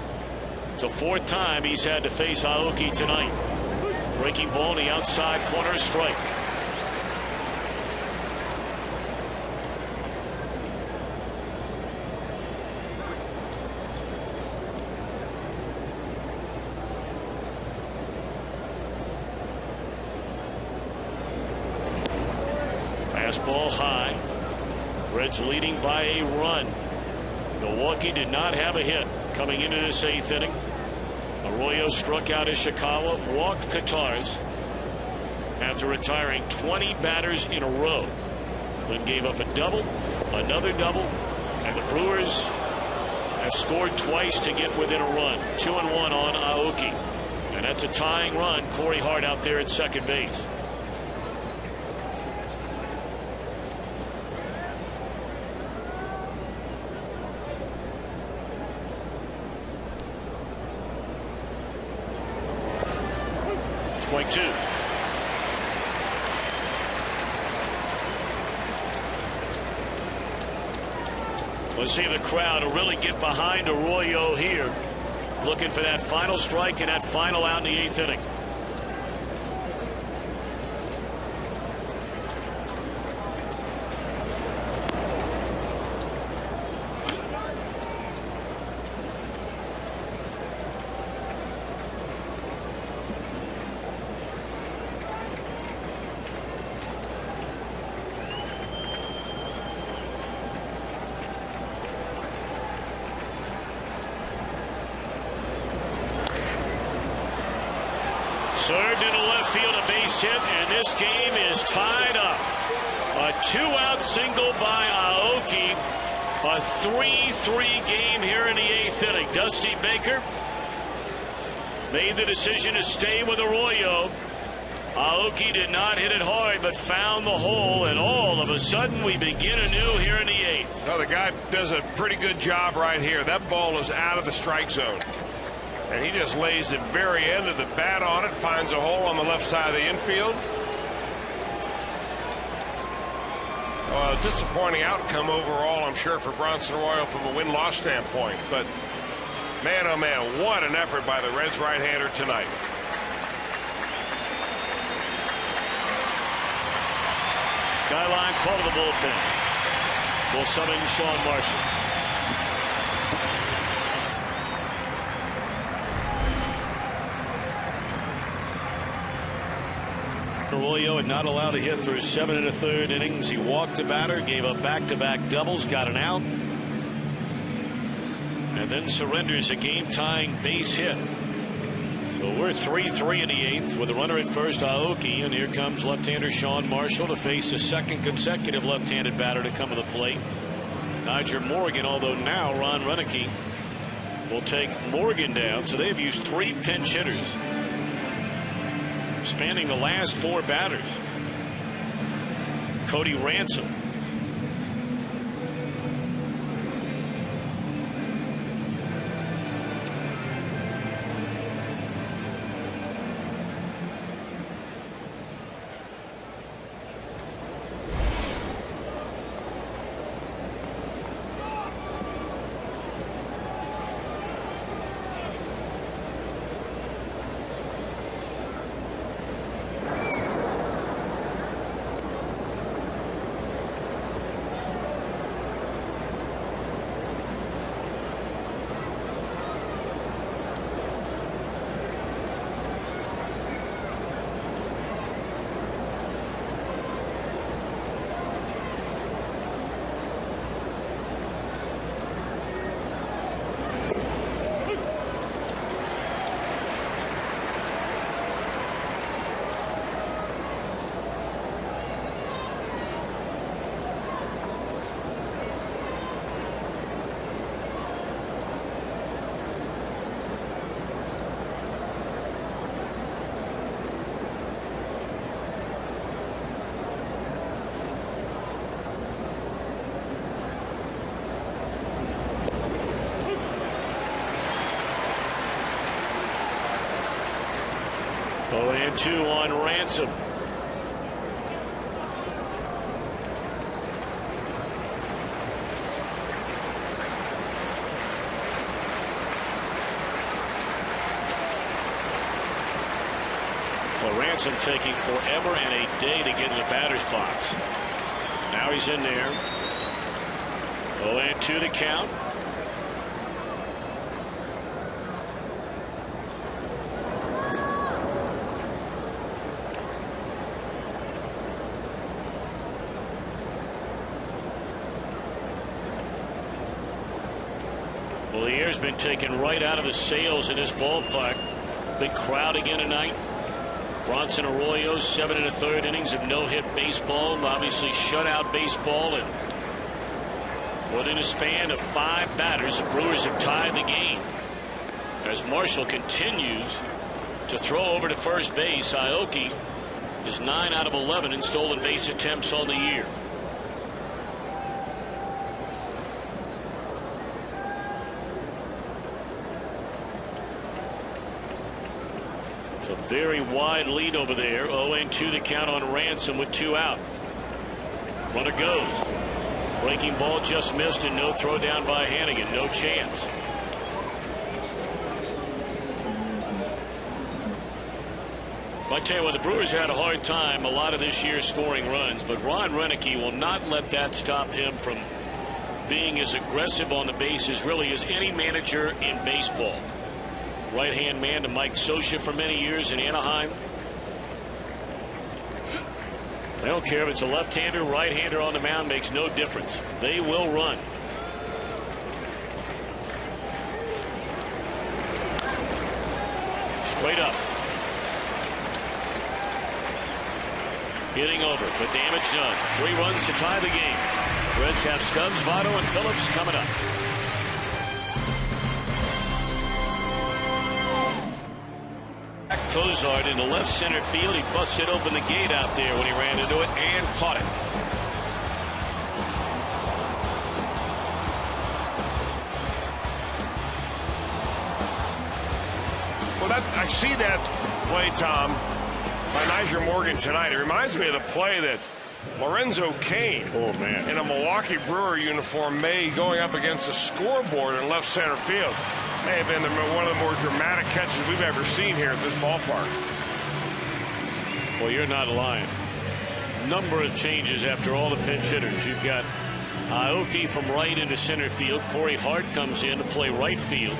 it's the 4th time he's had to face Aoki tonight. Breaking ball in the outside corner, strike. Fastball high. Reds leading by a run. Milwaukee did not have a hit coming into this 8th inning. Arroyo struck out Ishikawa, walked Katars after retiring 20 batters in a row. Then gave up a double, another double, and the Brewers have scored twice to get within a run. 2-1 on Aoki. And that's a tying run. Corey Hart out there at second base. Strike 2. Let's see the crowd will really get behind Arroyo here, looking for that final strike and that final out in the 8th inning. Served into left field, a base hit, and this game is tied up. A 2-out single by Aoki. A 3-3 game here in the 8th inning. Dusty Baker made the decision to stay with Arroyo. Aoki did not hit it hard, but found the hole, and all of a sudden we begin anew here in the 8th. Well, the guy does a pretty good job right here. That ball is out of the strike zone. And he just lays the very end of the bat on it, finds a hole on the left side of the infield. Well, disappointing outcome overall, I'm sure, for Bronson Arroyo from a win-loss standpoint. But, man, oh, man, what an effort by the Reds right-hander tonight. Skyline call to the bullpen. Will summon Sean Marshall. Arroyo had not allowed a hit through 7 1/3 innings. He walked a batter, gave up back-to-back doubles, got an out, and then surrenders a game-tying base hit. So we're 3-3 in the 8th with a runner at first, Aoki, and here comes left-hander Sean Marshall to face a second consecutive left-handed batter to come to the plate, Nyjer Morgan. Although now Ron Renneke will take Morgan down, so they've used 3 pinch hitters spanning the last 4 batters. Cody Ransom, and 2 on Ransom. Well, Ransom taking forever and a day to get in the batter's box. Now he's in there. 0-2 the count. Well, the air's been taken right out of the sails in this ballpark. Big crowd again tonight. Bronson Arroyo, 7 1/3 innings of no-hit baseball, obviously shutout baseball, and within a span of 5 batters, the Brewers have tied the game. As Marshall continues to throw over to first base, Aoki is 9 out of 11 in stolen base attempts on the year. It's a very wide lead over there. 0-2 the count on Ransom with 2 out. Runner goes. Breaking ball just missed, and no throw down by Hannigan. No chance. I tell you what, the Brewers had a hard time a lot of this year scoring runs, but Ron Renneke will not let that stop him from being as aggressive on the bases really as any manager in baseball. Right-hand man to Mike Scioscia for many years in Anaheim. They don't care if it's a left-hander, right-hander on the mound, makes no difference. They will run. Straight up. Hitting over, but damage done. 3 runs to tie the game. Reds have Stubbs, Votto, and Phillips coming up. Cozart in the left center field. He busted open the gate out there when he ran into it and caught it. Well, I see that play, Tom, by Niger Morgan tonight. It reminds me of the play that Lorenzo Cain, in a Milwaukee Brewer uniform, made going up against the scoreboard in left center field. May have been one of the more dramatic catches we've ever seen here at this ballpark. Well, you're not lying. Number of changes after all the pinch hitters. You've got Aoki from right into center field. Corey Hart comes in to play right field.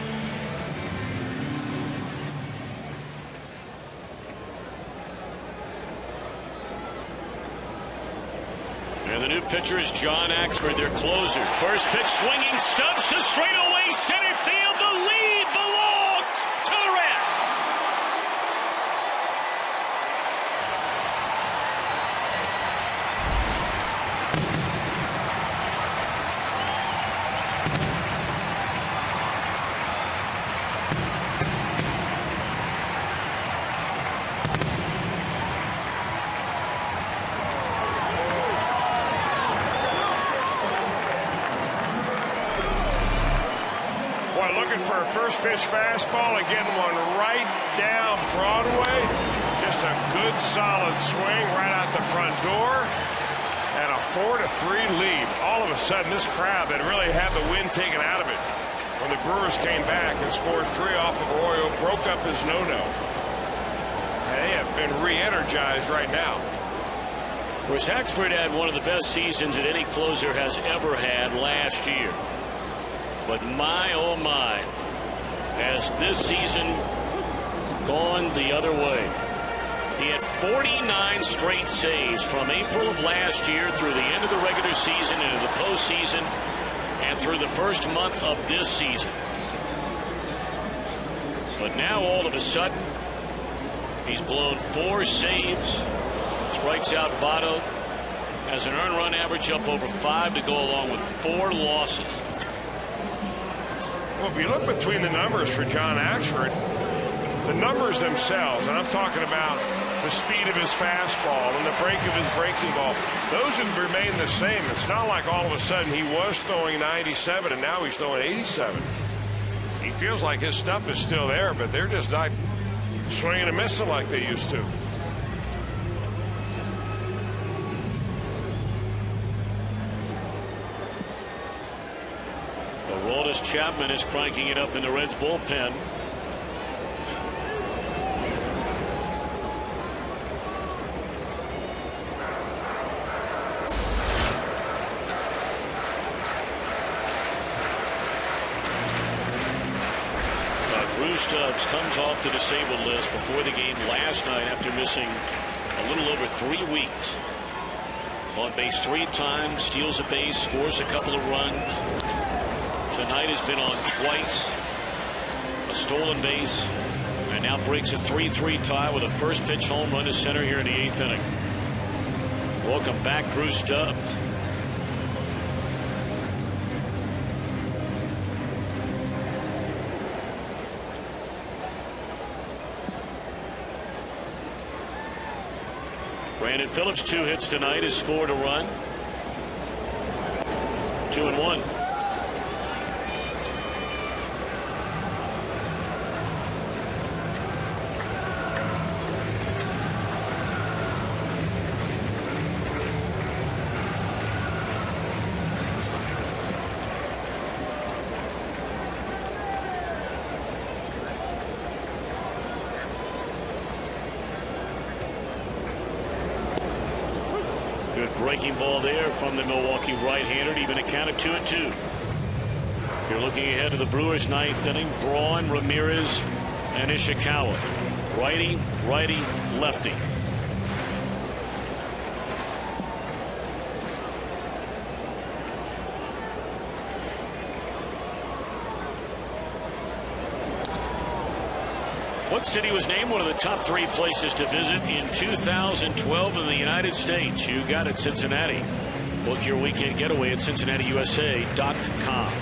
And the new pitcher is John Axford, their closer. First pitch swinging, Stubbs to straightaway center field. The lead belongs to the Reds. For a first pitch fastball and getting one right down Broadway. Just a good solid swing right out the front door. And a 4-3 lead. All of a sudden this crowd that really had the wind taken out of it when the Brewers came back and scored 3 off of Arroyo, broke up his no-no. They have been re-energized right now. Of course, Axford had one of the best seasons that any closer has ever had last year. But my, oh my, has this season gone the other way. He had 49 straight saves from April of last year through the end of the regular season into the postseason and through the first month of this season. But now all of a sudden he's blown 4 saves, strikes out Votto, has an earned run average up over 5 to go along with 4 losses. Well, if you look between the numbers for John Axford, the numbers themselves, and I'm talking about the speed of his fastball and the break of his breaking ball, those have remained the same. It's not like all of a sudden he was throwing 97 and now he's throwing 87. He feels like his stuff is still there, but they're just not swinging and missing like they used to. Aroldis Chapman is cranking it up in the Reds bullpen. Drew Stubbs comes off the disabled list before the game last night after missing a little over 3 weeks. On base 3 times, steals a base, scores a couple of runs. Tonight has been on twice, a stolen base, and now breaks a 3-3 tie with a first pitch home run to center here in the 8th inning. Welcome back, Drew Stubbs. Brandon Phillips, 2 hits tonight, has scored a run. 2-1. Breaking ball there from the Milwaukee right-hander, even a count of 2-2. You're looking ahead to the Brewers' 9th inning. Braun, Ramirez, and Ishikawa. Righty, righty, lefty. What Red City was named one of the top 3 places to visit in 2012 in the United States. You got it, Cincinnati. Book your weekend getaway at CincinnatiUSA.com.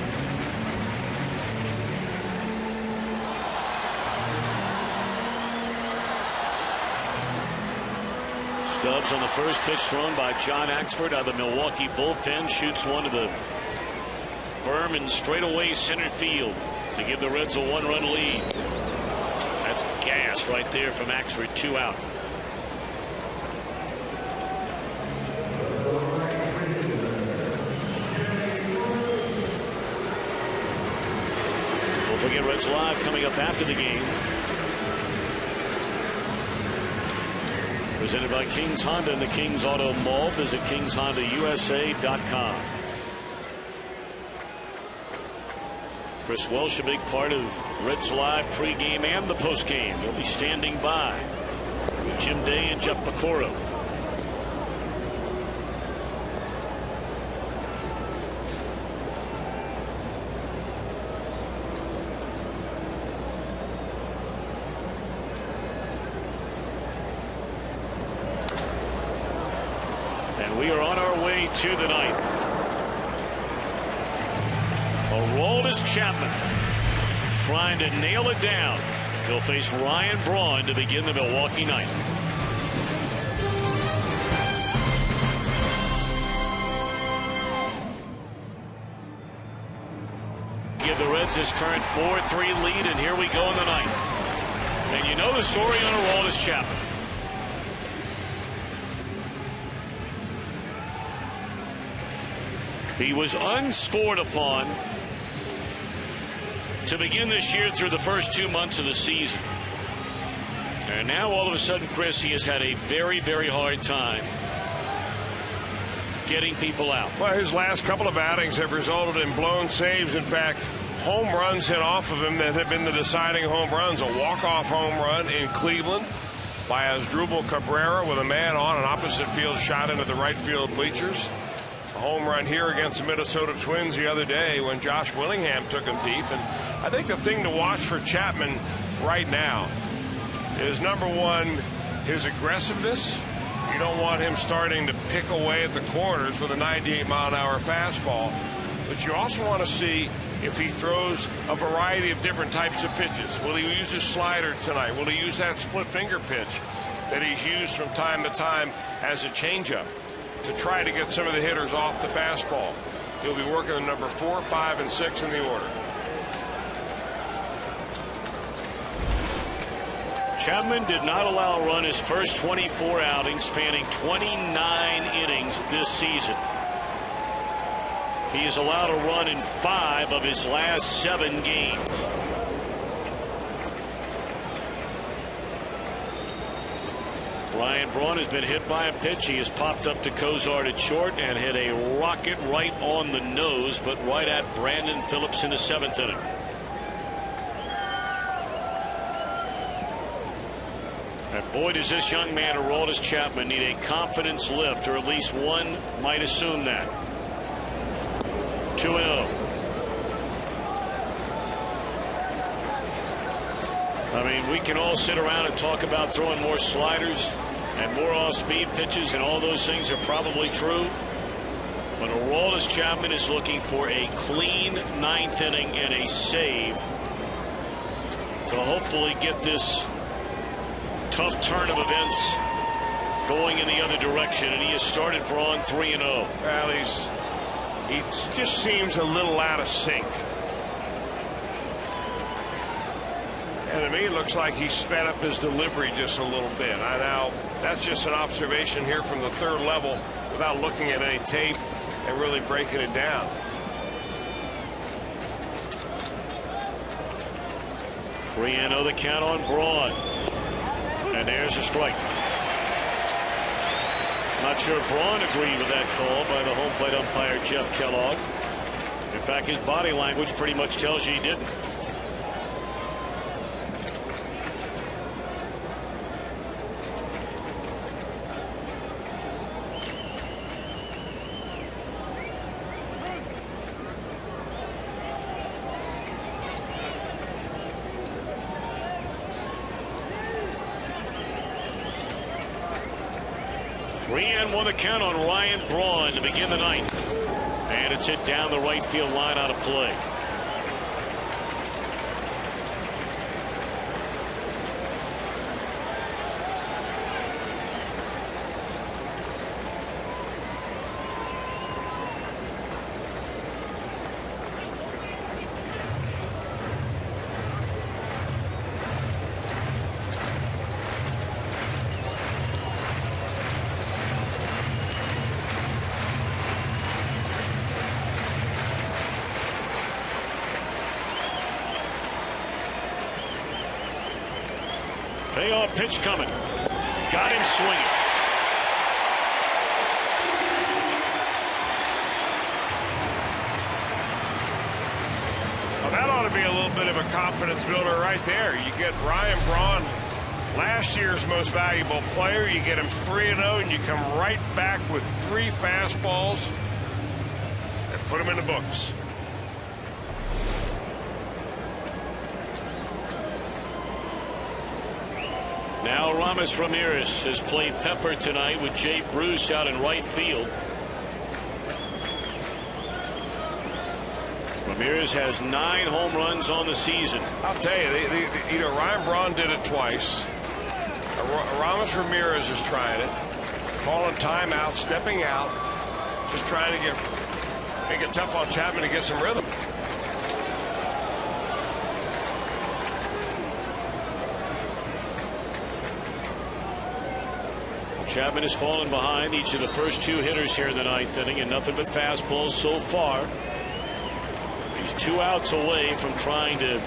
Stubbs on the first pitch thrown by John Axford out of the Milwaukee bullpen. Shoots one to the berm in straightaway center field to give the Reds a 1-run lead. That's gas right there from Axford. 2 out. Don't forget Reds Live coming up after the game. Presented by Kings Honda and the Kings Auto Mall. Visit KingsHondaUSA.com. Chris Welsh, a big part of Reds Live pregame and the postgame. He'll be standing by with Jim Day and Jeff Pecoro. And we are on our way to the 9th. Aroldis Chapman trying to nail it down. He'll face Ryan Braun to begin the Milwaukee 9th. Give the Reds this current 4-3 lead, and here we go in the 9th. And you know the story on Aroldis Chapman. He was unscored upon to begin this year through the first 2 months of the season. And now all of a sudden, Chris, he has had a very, very hard time getting people out. Well, his last couple of outings have resulted in blown saves. In fact, home runs hit off of him that have been the deciding home runs. A walk-off home run in Cleveland by Asdrubal Cabrera with a man on an opposite field shot into the right field bleachers. A home run here against the Minnesota Twins the other day when Josh Willingham took him deep. And I think the thing to watch for Chapman right now is, number one, his aggressiveness. You don't want him starting to pick away at the corners with a 98-mile-an-hour fastball. But you also want to see if he throws a variety of different types of pitches. Will he use his slider tonight? Will he use that split finger pitch that he's used from time to time as a changeup to try to get some of the hitters off the fastball? He'll be working the number 4, 5, and 6 in the order. Chapman did not allow a run his first 24 outings, spanning 29 innings this season. He has allowed a run in 5 of his last 7 games. Ryan Braun has been hit by a pitch. He has popped up to Cozart at short and hit a rocket right on the nose, but right at Brandon Phillips in the 7th inning. And boy, does this young man, Aroldis Chapman, need a confidence lift, or at least one might assume that. 2-0. I mean, we can all sit around and talk about throwing more sliders and more off-speed pitches, and all those things are probably true. But Aroldis Chapman is looking for a clean 9th inning and a save to hopefully get this tough turn of events going in the other direction. And he has started Braun 3-0. Well, he just seems a little out of sync. And to me, it looks like he sped up his delivery just a little bit. Now, that's just an observation here from the 3rd level without looking at any tape and really breaking it down. Three and 0 the count on Braun. And there's a strike. Not sure Braun agreed with that call by the home plate umpire Jeff Kellogg. In fact, his body language pretty much tells you he didn't. 3-1 the count on Ryan Braun to begin the ninth. And it's hit down the right field line out of play. Payoff pitch coming. Got him swinging. Well, that ought to be a little bit of a confidence builder right there. You get Ryan Braun, last year's most valuable player. You get him 3-0, and you come right back with 3 fastballs and put him in the books. Now Aroldis Ramirez has played Pepper tonight with Jay Bruce out in right field. Ramirez has 9 home runs on the season. I'll tell you, Ryan Braun did it twice. Aroldis Ramirez is trying it, calling timeout, stepping out, just trying to make it tough on Chapman to get some rhythm. Chapman has fallen behind each of the first 2 hitters here in the 9th inning, and nothing but fastballs so far. He's 2 outs away from trying to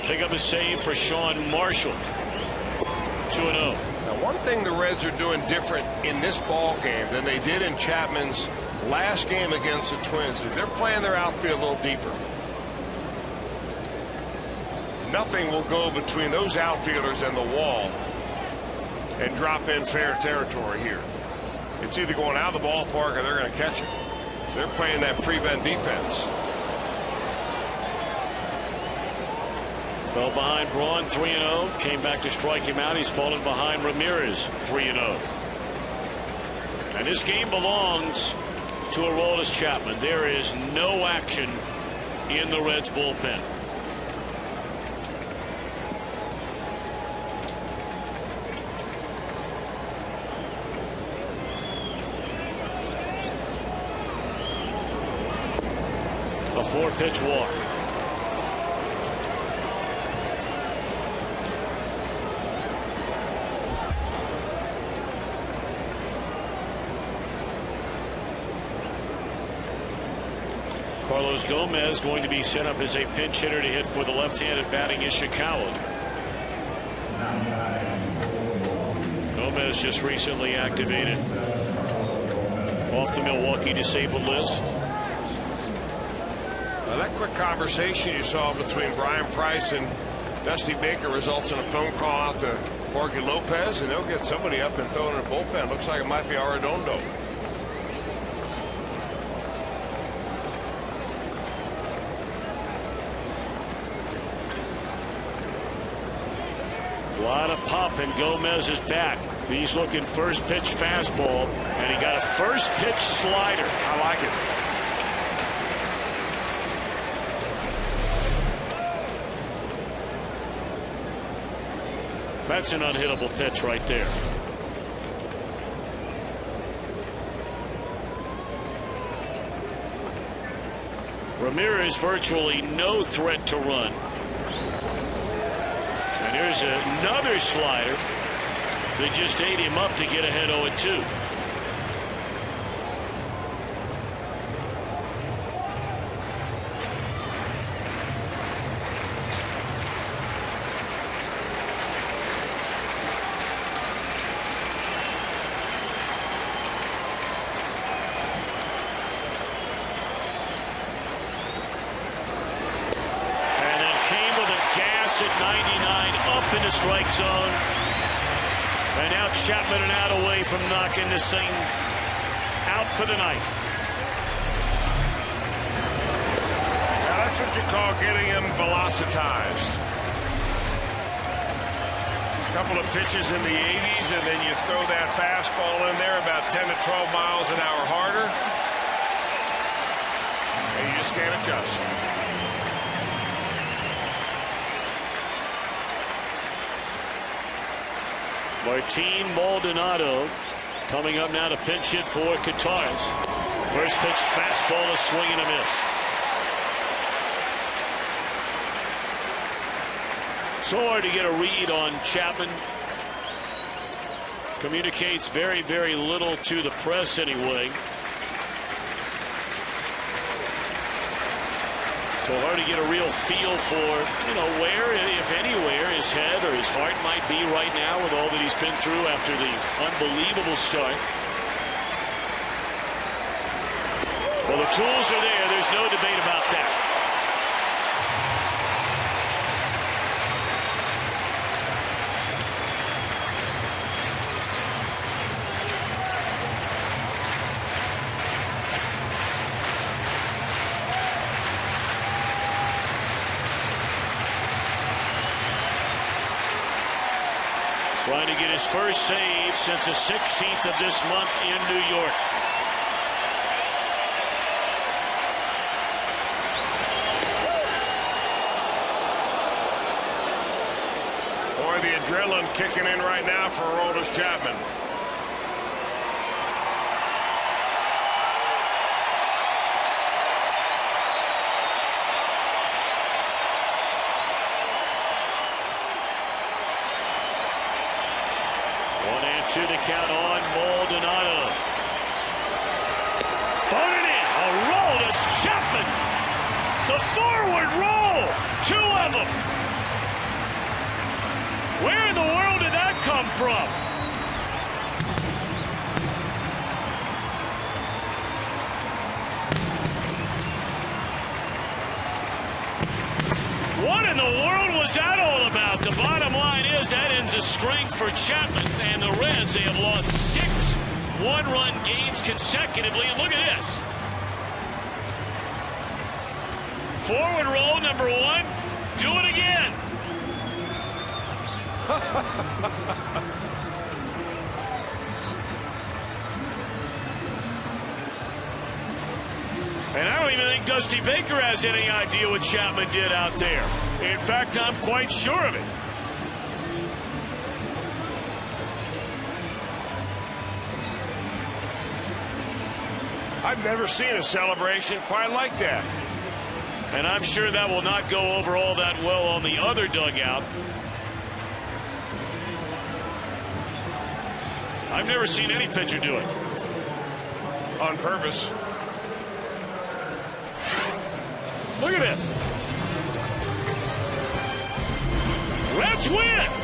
pick up a save for Sean Marshall. 2-0. Now, one thing the Reds are doing different in this ball game than they did in Chapman's last game against the Twins is they're playing their outfield a little deeper. Nothing will go between those outfielders and the wall and drop in fair territory here. It's either going out of the ballpark or they're going to catch it. So they're playing that prevent defense. Fell behind Braun 3-0. Came back to strike him out. He's fallen behind Ramirez 3-0. And this game belongs to Aroldis Chapman. There is no action in the Reds bullpen. A 4-pitch walk. Carlos Gomez going to be set up as a pinch hitter to hit for the left-handed batting Ishikawa. Gomez just recently activated off the Milwaukee disabled list. Now, that quick conversation you saw between Brian Price and Dusty Baker results in a phone call out to Jorge Lopez, and they'll get somebody up and throw in a bullpen. Looks like it might be Arredondo. A lot of pop in Gomez's bat. He's looking first pitch fastball, and he got a first pitch slider. I like it. That's an unhittable pitch right there. Ramirez virtually no threat to run. And here's another slider that just ate him up to get ahead 0-2. In the strike zone, and now Chapman an out away from knocking this thing out for the night. Now that's what you call getting him velocitized. Couple of pitches in the 80s, and then you throw that fastball in there about 10 to 12 miles an hour harder, and you just can't adjust. Martin Maldonado coming up now to pinch hit for Qataris. First pitch fastball, a swing and a miss. So hard to get a read on Chapman. Communicates very, very little to the press anyway. So hard to get a real feel for, where, if anywhere, his head or his heart might be right now with all that he's been through after the unbelievable start. Well, the tools are there. There's no debate about that. Trying to get his first save since the 16th of this month in New York. Boy, the adrenaline kicking in right now for Aroldis Chapman. To the count on Maldonado. Phone it in. Aroldis Chapman. The forward roll. Two of them. Where in the world did that come from? What in the world was that all about? The bottom line is that ends a string for Chapman and the Reds. They have lost 6 one-run games consecutively. And look at this. Forward roll number 1. Do it again. And I don't even think Dusty Baker has any idea what Chapman did out there. In fact, I'm quite sure of it. I've never seen a celebration quite like that. And I'm sure that will not go over all that well on the other dugout. I've never seen any pitcher do it. On purpose. Look at this. Reds win.